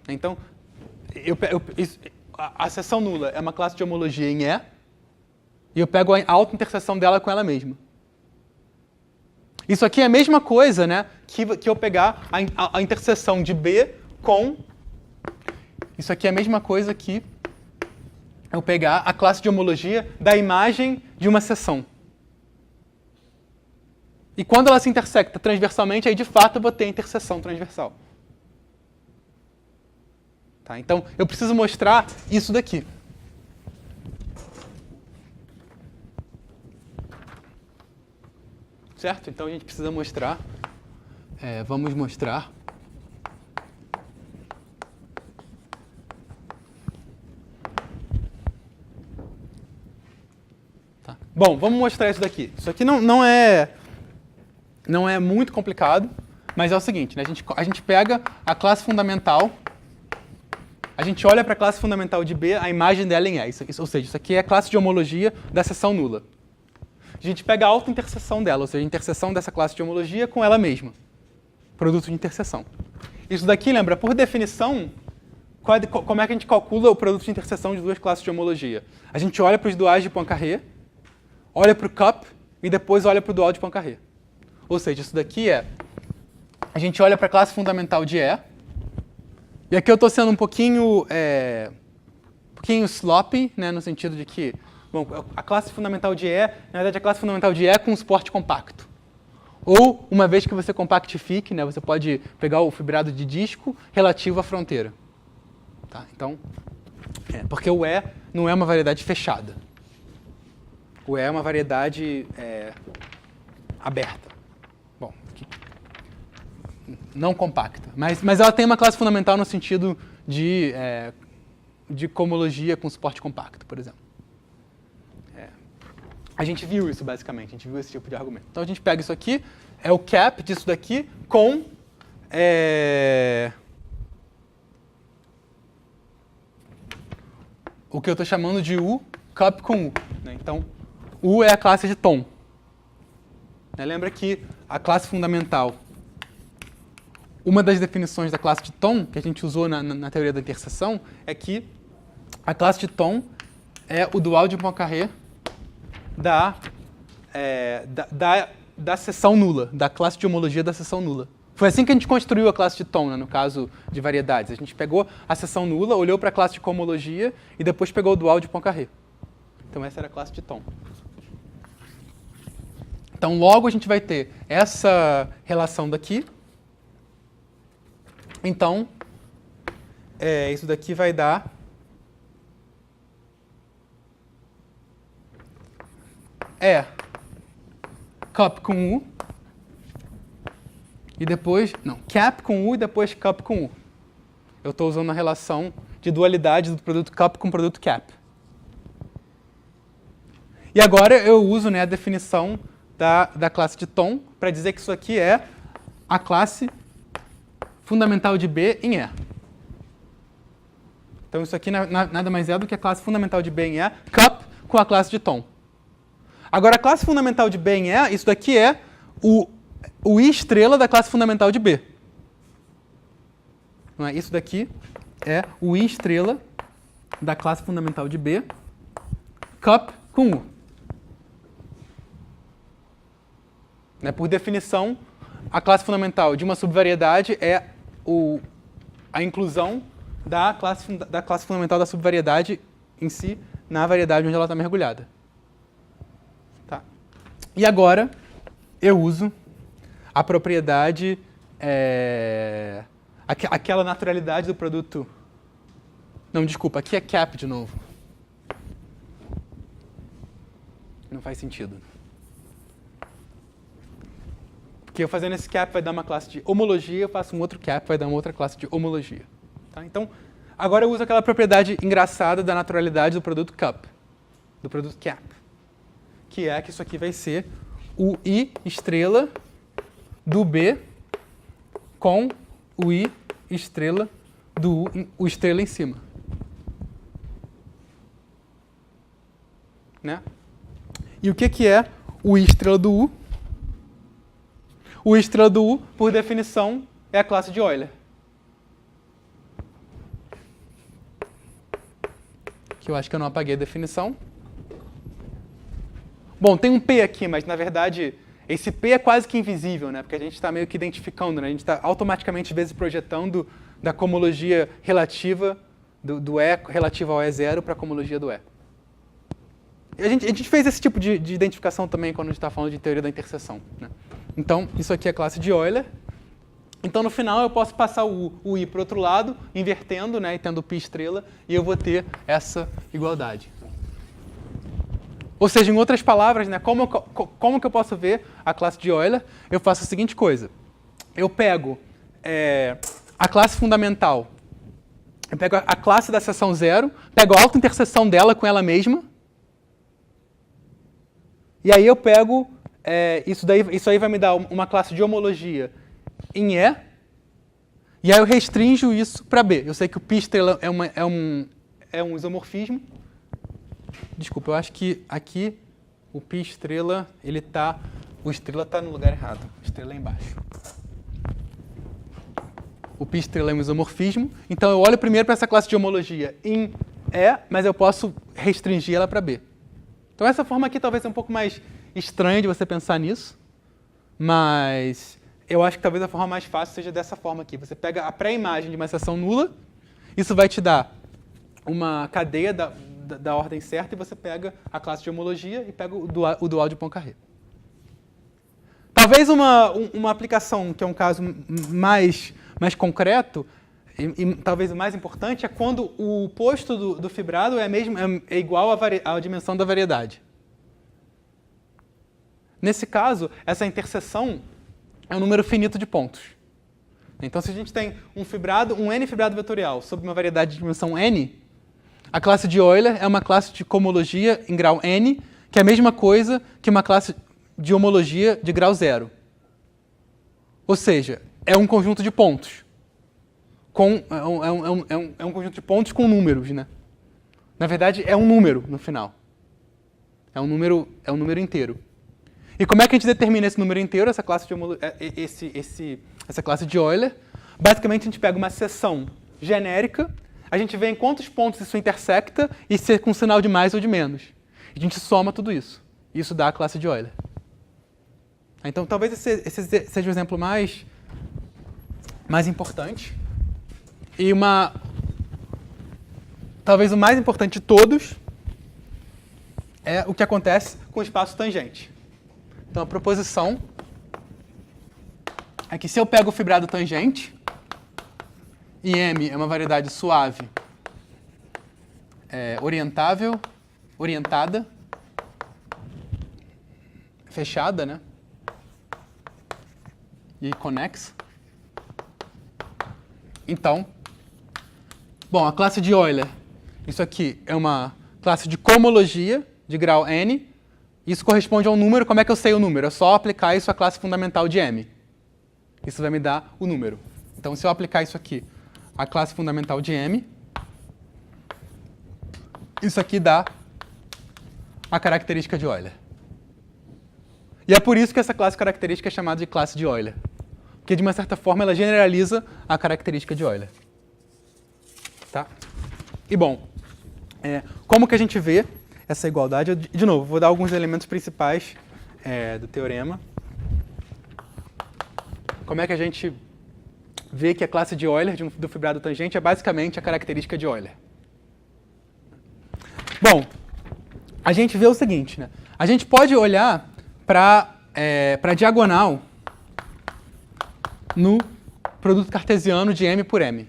Então, a seção nula é uma classe de homologia em E e eu pego a autointerseção dela com ela mesma. Isso aqui é a mesma coisa, né, que eu pegar a interseção de B com... Isso aqui é a mesma coisa que eu pegar a classe de homologia da imagem de uma seção. E quando ela se intersecta transversalmente, aí de fato eu vou ter a interseção transversal. Tá, então, eu preciso mostrar isso daqui. Certo? Então a gente precisa mostrar. Vamos mostrar. Tá. Bom, vamos mostrar isso daqui. Isso aqui não é muito complicado, mas é o seguinte, né? A gente pega a classe fundamental, a gente olha para a classe fundamental de B, a imagem dela em E. Ou seja, isso aqui é a classe de homologia da seção nula. A gente pega a autointerseção dela, ou seja, a interseção dessa classe de homologia com ela mesma. Produto de interseção. Isso daqui, lembra, por definição, como é que a gente calcula o produto de interseção de duas classes de homologia? A gente olha para os duais de Poincaré, olha para o cup e depois olha para o dual de Poincaré. Ou seja, isso daqui a gente olha para a classe fundamental de E, e aqui eu estou sendo um pouquinho sloppy, né, no sentido de que bom, a classe fundamental de E, na verdade, a classe fundamental de E é com um suporte compacto. Ou, uma vez que você compactifique, né, você pode pegar o fibrado de disco relativo à fronteira. Tá? Então, porque o E não é uma variedade fechada. O E é uma variedade aberta. Bom, não compacta. Mas ela tem uma classe fundamental no sentido de de cohomologia com suporte compacto, por exemplo. A gente viu isso, basicamente. A gente viu esse tipo de argumento. Então, a gente pega isso aqui, é o cap disso daqui com... o que eu estou chamando de U, cup com U. Né? Então, U é a classe de tom. Lembra que a classe fundamental, uma das definições da classe de tom, que a gente usou na teoria da interseção, é que a classe de tom é o dual de Poincaré da seção nula, da classe de homologia da seção nula. Foi assim que a gente construiu a classe de tom, né, no caso de variedades. A gente pegou a seção nula, olhou para a classe de cohomologia e depois pegou o dual de Poincaré. Então essa era a classe de tom. Então logo a gente vai ter essa relação daqui. Então isso daqui vai dar cup com U, e depois, não, cap com U e depois cup com U. Eu estou usando a relação de dualidade do produto cup com o produto cap. E agora eu uso, né, a definição da classe de tom para dizer que isso aqui é a classe fundamental de B em E. Então isso aqui nada mais é do que a classe fundamental de B em E, cup com a classe de tom. Agora, a classe fundamental de B em E, isso daqui é o I estrela da classe fundamental de B. Não é? Isso daqui é o I estrela da classe fundamental de B, cup com U. Né? Por definição, a classe fundamental de uma subvariedade é a inclusão da classe fundamental da subvariedade em si na variedade onde ela está mergulhada. E agora eu uso a propriedade, aquela naturalidade do produto... Não, desculpa, aqui é cap de novo. Não faz sentido. Porque eu fazendo esse cap vai dar uma classe de homologia, eu faço um outro cap, vai dar uma outra classe de homologia. Tá? Então, agora eu uso aquela propriedade engraçada da naturalidade do produto cup, do produto cap. Que é que isso aqui vai ser o I estrela do B com o I estrela do U, o estrela em cima. Né? E o que é o I estrela do U? O I estrela do U, por definição, é a classe de Euler. Que eu acho que eu não apaguei a definição. Bom, tem um P aqui, mas na verdade esse P é quase que invisível, né? Porque a gente está meio que identificando, né? A gente está automaticamente, às vezes, projetando da cohomologia relativa do E relativa ao E0 para a cohomologia do E. A gente fez esse tipo de identificação também quando a gente está falando de teoria da interseção. Né? Então, isso aqui é a classe de Euler. Então, no final, eu posso passar o I para o outro lado, invertendo, né, e tendo π estrela, e eu vou ter essa igualdade. Ou seja, em outras palavras, né, como que eu posso ver a classe de Euler? Eu faço a seguinte coisa. Eu pego a classe fundamental, eu pego a classe da seção 0, pego a autointerseção dela com ela mesma, e aí eu pego, isso aí vai me dar uma classe de homologia em E, e aí eu restringo isso para B. Eu sei que o π estrela é um isomorfismo. Desculpa, eu acho que aqui o π estrela, o estrela está no lugar errado. O estrela é embaixo. O π estrela é um isomorfismo. Então eu olho primeiro para essa classe de homologia em E, mas eu posso restringir ela para B. Então essa forma aqui talvez seja um pouco mais estranha de você pensar nisso, mas eu acho que talvez a forma mais fácil seja dessa forma aqui. Você pega a pré-imagem de uma seção nula, isso vai te dar uma cadeia da ordem certa, e você pega a classe de homologia e pega o dual de Poincaré. Talvez uma aplicação, que é um caso mais concreto, e talvez o mais importante, é quando o posto do fibrado é igual à dimensão da variedade. Nesse caso, essa interseção é um número finito de pontos. Então, se a gente tem um N fibrado vetorial sobre uma variedade de dimensão N, a classe de Euler é uma classe de cohomologia em grau n, que é a mesma coisa que uma classe de homologia de grau 0. Ou seja, é um conjunto de pontos. É um conjunto de pontos com números, né? Na verdade, é um número no final. É um número inteiro. E como é que a gente determina esse número inteiro, essa classe essa classe de Euler? Basicamente, a gente pega uma seção genérica, a gente vê em quantos pontos isso intersecta e se é com sinal de mais ou de menos. A gente soma tudo isso. Isso dá a classe de Euler. Então, talvez esse seja o exemplo mais importante. E talvez o mais importante de todos é o que acontece com o espaço tangente. Então, a proposição é que se eu pego o fibrado tangente, e M é uma variedade suave, orientável, orientada, fechada, né? E conexa. Então, bom, a classe de Euler, isso aqui é uma classe de cohomologia de grau n. Isso corresponde a um número. Como é que eu sei o número? É só aplicar isso à classe fundamental de M. Isso vai me dar o número. Então, se eu aplicar isso aqui à classe fundamental de M, isso aqui dá a característica de Euler. E é por isso que essa classe característica é chamada de classe de Euler. Porque, de uma certa forma, ela generaliza a característica de Euler. Tá? E, bom, como que a gente vê essa igualdade? Eu, de novo, vou dar alguns elementos principais do teorema. Como é que a gente vê que a classe de Euler do fibrado tangente é basicamente a característica de Euler? Bom, a gente vê o seguinte, né? A gente pode olhar para a diagonal no produto cartesiano de M por M.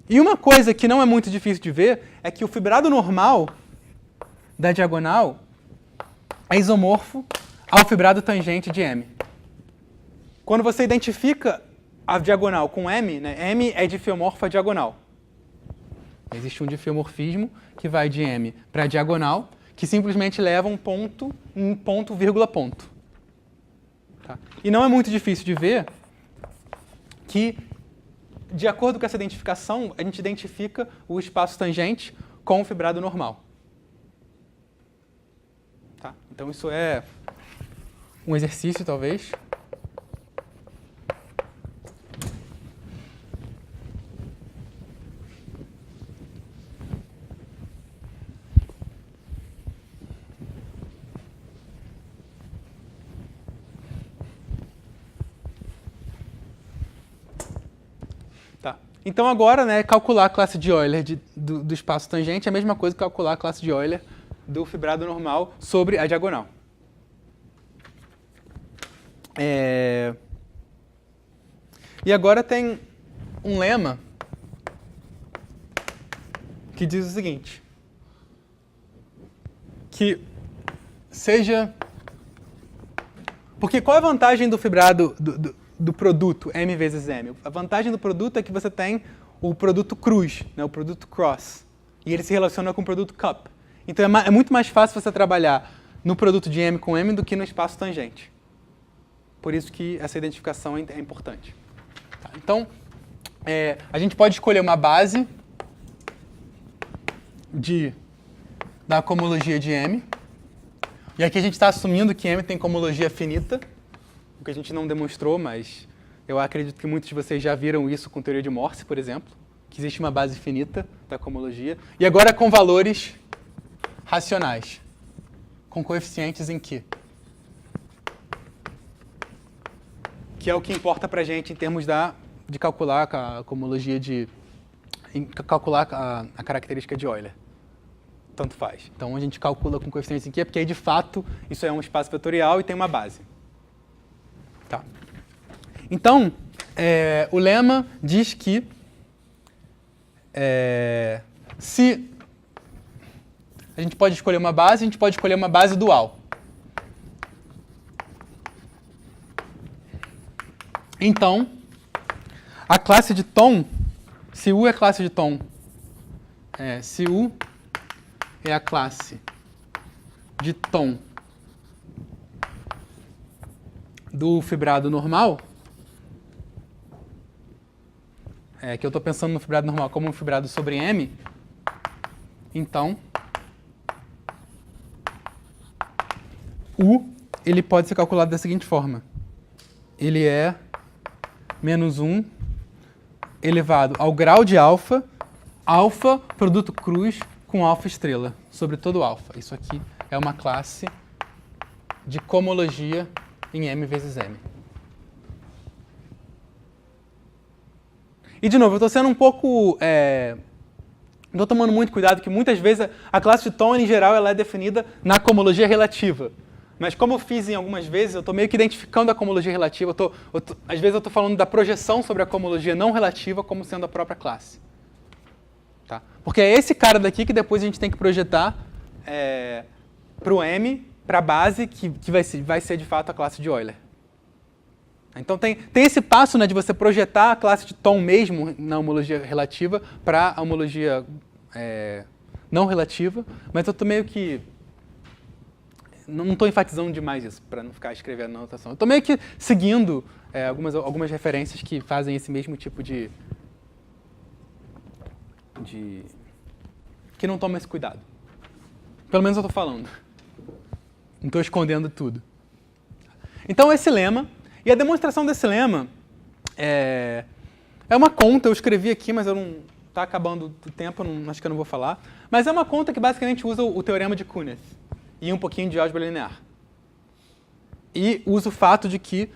E uma coisa que não é muito difícil de ver é que o fibrado normal da diagonal é isomorfo ao fibrado tangente de M. Quando você identifica a diagonal com M, né, M é difiomorfo à diagonal. Existe um difiomorfismo que vai de M para a diagonal, que simplesmente leva um ponto, vírgula, ponto. Tá? E não é muito difícil de ver que, de acordo com essa identificação, a gente identifica o espaço tangente com o fibrado normal. Tá? Então, isso é um exercício, talvez. Tá. Então, agora, né, calcular a classe de Euler do espaço tangente é a mesma coisa que calcular a classe de Euler do fibrado normal sobre a diagonal. E agora tem um lema que diz o seguinte, que seja... Porque qual é a vantagem do fibrado do produto M vezes M? A vantagem do produto é que você tem o produto cruz, né, o produto cross, e ele se relaciona com o produto cup. Então é muito mais fácil você trabalhar no produto de M com M do que no espaço tangente. Por isso que essa identificação é importante. Tá, então, a gente pode escolher uma base da cohomologia de M. E aqui a gente está assumindo que M tem cohomologia finita, o que a gente não demonstrou, mas eu acredito que muitos de vocês já viram isso com teoria de Morse, por exemplo, que existe uma base finita da cohomologia. E agora com valores racionais, com coeficientes em Q. Que é o que importa para a gente em termos de calcular a cohomologia calcular a característica de Euler. Tanto faz. Então a gente calcula com coeficientes em Q, porque aí de fato isso é um espaço vetorial e tem uma base. Tá. Então, o lema diz que se a gente pode escolher uma base, a gente pode escolher uma base dual. Então, a classe de tom, se U é classe de tom se U é a classe de tom do fibrado normal, que eu estou pensando no fibrado normal como um fibrado sobre M, então U ele pode ser calculado da seguinte forma. Ele é menos 1 elevado ao grau de alfa, alfa produto cruz com alfa estrela, sobre todo alfa. Isso aqui é uma classe de cohomologia em M vezes M. E, de novo, eu estou sendo um pouco... Estou tomando muito cuidado, que muitas vezes a classe de tom, em geral, ela é definida na cohomologia relativa. Mas como eu fiz em algumas vezes, eu estou meio que identificando a cohomologia relativa. Às vezes eu estou falando da projeção sobre a cohomologia não relativa como sendo a própria classe. Tá? Porque é esse cara daqui que depois a gente tem que projetar para o M, para a base, que vai ser de fato a classe de Euler. Então tem esse passo, né, de você projetar a classe de tom mesmo na homologia relativa para a homologia não relativa, mas eu estou meio que... Não estou enfatizando demais isso, para não ficar escrevendo na anotação. Eu estou meio que seguindo algumas referências que fazem esse mesmo tipo de... que não tomam esse cuidado. Pelo menos eu estou falando. Não estou escondendo tudo. Então, esse lema, e a demonstração desse lema é uma conta, eu escrevi aqui, mas eu não está acabando o tempo, acho que eu não vou falar, mas é uma conta que basicamente usa o teorema de Kuhneth e um pouquinho de álgebra linear. E usa o fato de que,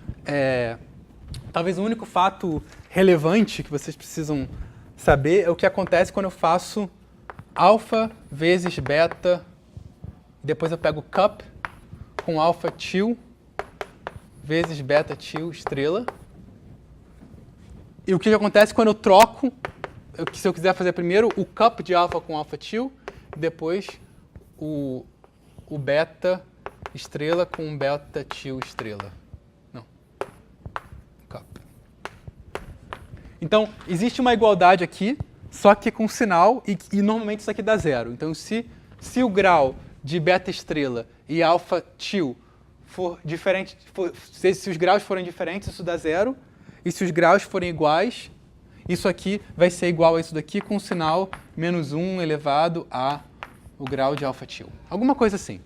talvez o único fato relevante que vocês precisam saber é o que acontece quando eu faço alfa vezes beta, depois eu pego cup com alfa til vezes beta til estrela. E o que acontece quando eu troco, se eu quiser fazer primeiro o cup de alfa com alfa til, depois o beta estrela com beta til estrela. Não. Cup. Então, existe uma igualdade aqui, só que com sinal, e normalmente isso aqui dá zero. Então, se o grau de beta estrela e alfa til for diferente, se os graus forem diferentes, isso dá zero. E se os graus forem iguais, isso aqui vai ser igual a isso daqui com o sinal menos 1 elevado a o grau de alfa til. Alguma coisa assim.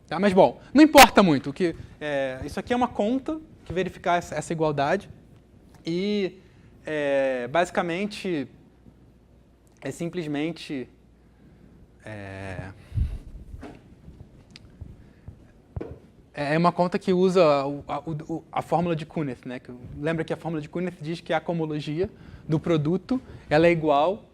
Tá? Mas, bom, não importa muito. Isso aqui é uma conta que verificar essa igualdade. E, basicamente, é simplesmente... É uma conta que usa a fórmula de Kuhneth, né? Lembra que a fórmula de Kuhneth diz que a cohomologia do produto ela é igual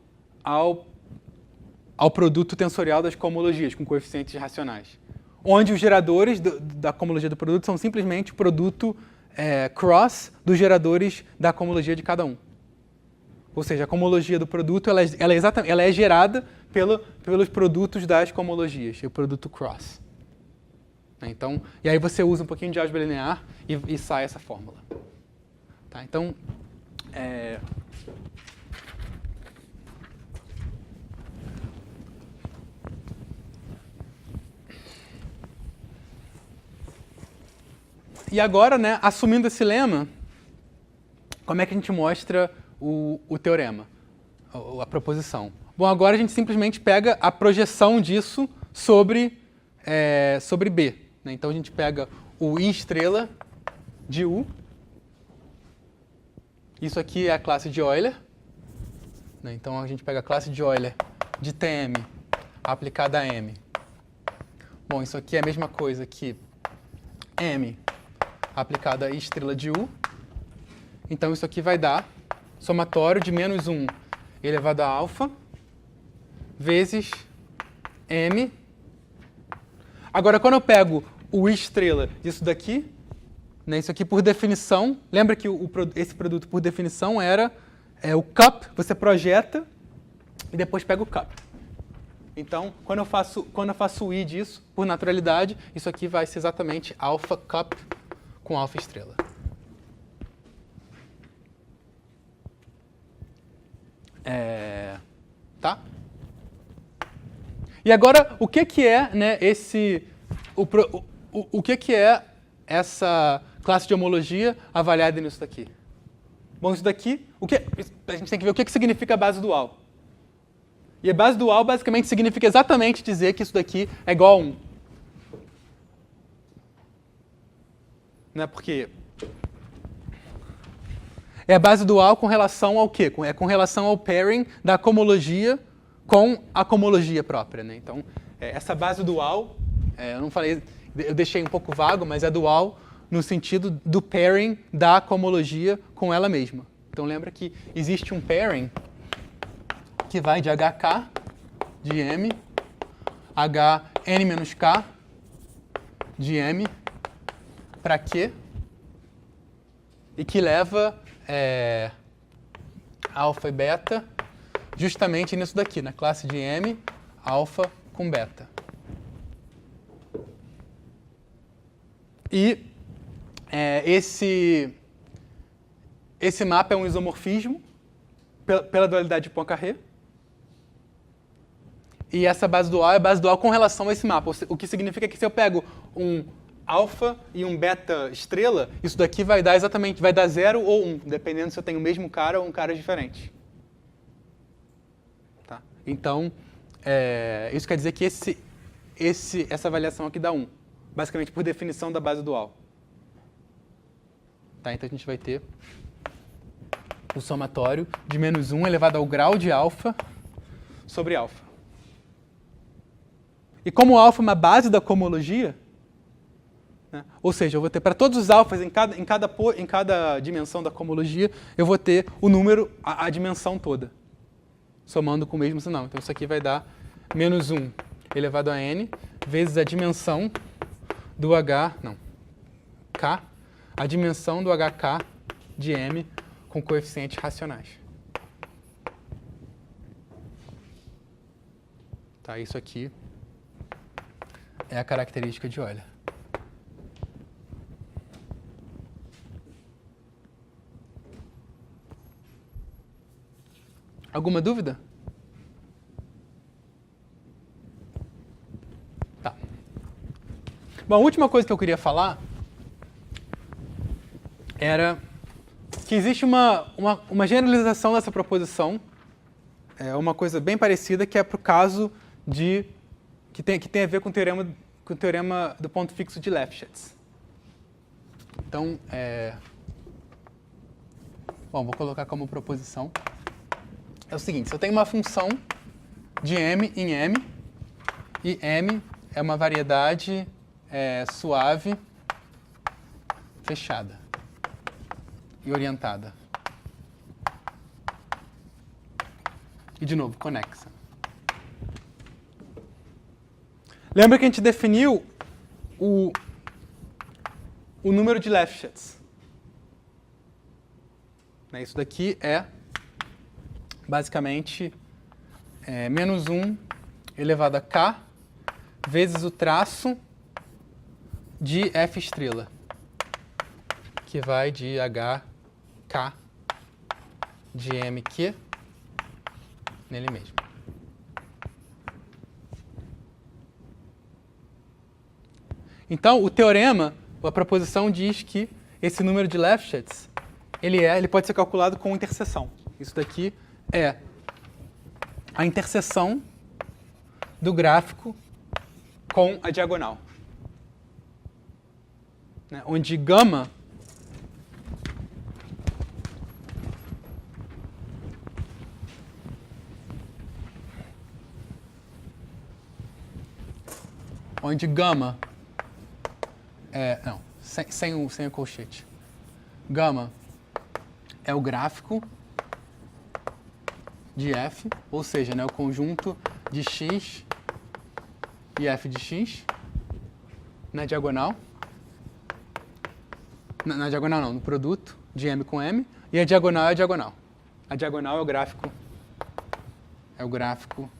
ao produto tensorial das cohomologias, com coeficientes racionais. Onde os geradores da cohomologia do produto são simplesmente o produto cross dos geradores da cohomologia de cada um. Ou seja, a cohomologia do produto ela é gerada pelos produtos das cohomologias, o produto cross. Então, e aí você usa um pouquinho de álgebra linear e sai essa fórmula. Tá? Então, e agora, né, assumindo esse lema, como é que a gente mostra o teorema, a proposição? Bom, agora a gente simplesmente pega a projeção disso sobre B. Né? Então, a gente pega o I estrela de U. Isso aqui é a classe de Euler. Né? Então, a gente pega a classe de Euler de Tm aplicada a M. Bom, isso aqui é a mesma coisa que M aplicada a I estrela de U. Então, isso aqui vai dar somatório de menos 1 elevado a alfa vezes M. Agora, quando eu pego o I estrela disso daqui, né, isso aqui por definição, lembra que esse produto por definição era o cup, você projeta e depois pega o cup. Então, quando eu faço o I disso, por naturalidade, isso aqui vai ser exatamente alfa cup com alfa estrela. Tá? E agora, o que é, né, o que é essa classe de homologia avaliada nisso daqui? Bom, isso daqui, a gente tem que ver o que significa a base dual. E a base dual basicamente significa exatamente dizer que isso daqui é igual a 1. Né, porque é a base dual com relação ao quê? É com relação ao pairing da cohomologia com a cohomologia própria. Né? Então, essa base dual, eu não falei, eu deixei um pouco vago, mas é dual no sentido do pairing da cohomologia com ela mesma. Então, lembra que existe um pairing que vai de HK de M, HN-K de M para Q, e que leva alfa e beta justamente nisso daqui, na classe de M, alfa com beta. E esse mapa é um isomorfismo pela dualidade de Poincare. E essa base dual é a base dual com relação a esse mapa. O que significa que se eu pego um alfa e um beta estrela, isso daqui vai dar exatamente, vai dar 0 ou 1, dependendo se eu tenho o mesmo cara ou um cara diferente. Tá? Então, isso quer dizer que essa avaliação aqui dá 1, basicamente por definição da base dual. Tá? Então a gente vai ter o somatório de menos 1 elevado ao grau de alfa sobre alfa. E como alfa é uma base da cohomologia, né, ou seja, eu vou ter para todos os alfas em cada dimensão da cohomologia, eu vou ter o número, a dimensão toda, somando com o mesmo sinal. Então isso aqui vai dar menos 1 elevado a n vezes a dimensão do K, a dimensão do HK de M com coeficientes racionais. Tá, isso aqui é a característica de Euler. Alguma dúvida? Tá. Bom, a última coisa que eu queria falar era que existe uma generalização dessa proposição, uma coisa bem parecida, que é para o caso que tem a ver com o teorema do ponto fixo de Lefschetz. Então, bom, vou colocar como proposição. É o seguinte, se eu tenho uma função de m em m, e m é uma variedade suave, fechada e orientada. E, de novo, conexa. Lembra que a gente definiu o número de Lefschetz. Isso daqui é, basicamente, menos 1 elevado a k vezes o traço de f estrela, que vai de hk de mq nele mesmo. Então, o teorema, a proposição diz que esse número de Lefschetz, ele pode ser calculado com interseção. Isso daqui é a interseção do gráfico com a diagonal, né, onde gama não, sem o colchete. Gama é o gráfico de f, ou seja, né, o conjunto de x e f de x na diagonal. Na diagonal não, no produto de m com m. E a diagonal é a diagonal. A diagonal é o gráfico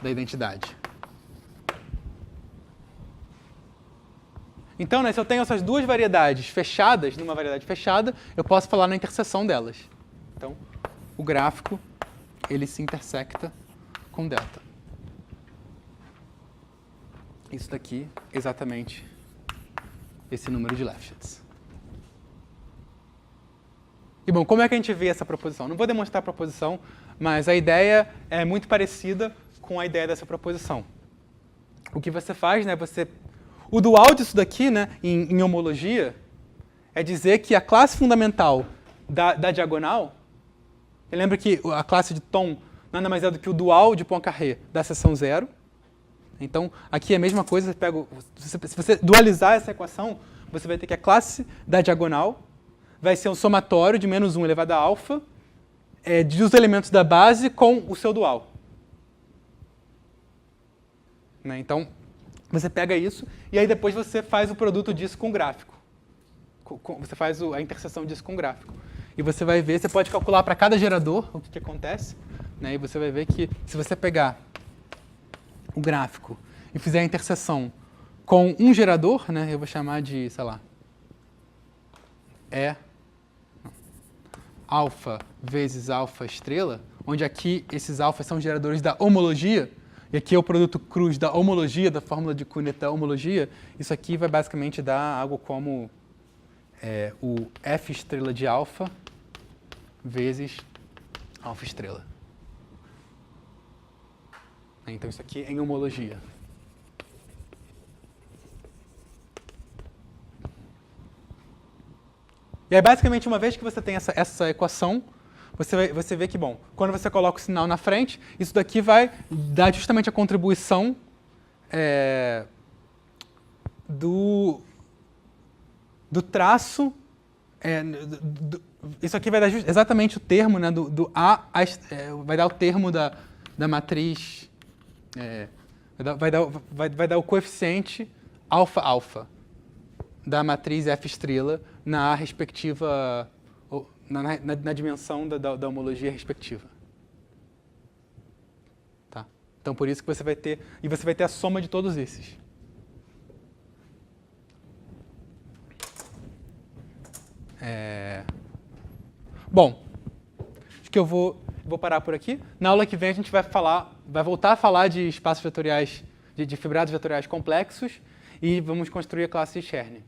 da identidade. Então, né, se eu tenho essas duas variedades fechadas, numa variedade fechada, eu posso falar na interseção delas. Então, o gráfico, ele se intersecta com delta. Isso daqui, exatamente esse número de Lefschetz. E bom, como é que a gente vê essa proposição? Não vou demonstrar a proposição, mas a ideia é muito parecida com a ideia dessa proposição. O que você faz, né, o dual disso daqui, né, em homologia, é dizer que a classe fundamental da diagonal, você lembra que a classe de tom nada mais é do que o dual de Poincaré da seção zero. Então, aqui é a mesma coisa, se você dualizar essa equação, você vai ter que a classe da diagonal vai ser um somatório de menos 1 elevado a alfa dos elementos da base com o seu dual. Né? Então, você pega isso e aí depois você faz o produto disso com o gráfico. Você faz a interseção disso com o gráfico. E você vai ver, você pode calcular para cada gerador o que acontece. Né? E você vai ver que se você pegar o gráfico e fizer a interseção com um gerador, né, eu vou chamar de, sei lá, alfa vezes alfa estrela, onde aqui esses alfas são geradores da homologia, e aqui é o produto cruz da homologia, da fórmula de Kunet da homologia, isso aqui vai basicamente dar algo como o F estrela de alfa vezes alfa estrela. Então isso aqui é em homologia. E aí, basicamente, uma vez que você tem essa equação, você vê que, bom, quando você coloca o sinal na frente, isso daqui vai dar justamente a contribuição do traço. Isso aqui vai dar exatamente o termo, né, do A, vai dar o termo da matriz, vai dar o coeficiente alfa-alfa da matriz F estrela na respectiva, na dimensão da homologia respectiva. Tá? Então, por isso que você vai ter a soma de todos esses. Bom, acho que eu vou parar por aqui. Na aula que vem a gente vai voltar a falar de espaços vetoriais, de fibrados vetoriais complexos, e vamos construir a classe de Chern,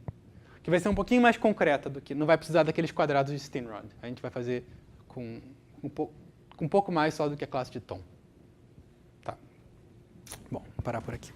que vai ser um pouquinho mais concreta do que, não vai precisar daqueles quadrados de Steenrod. A gente vai fazer com um pouco mais só do que a classe de tom. Tá. Bom, vou parar por aqui.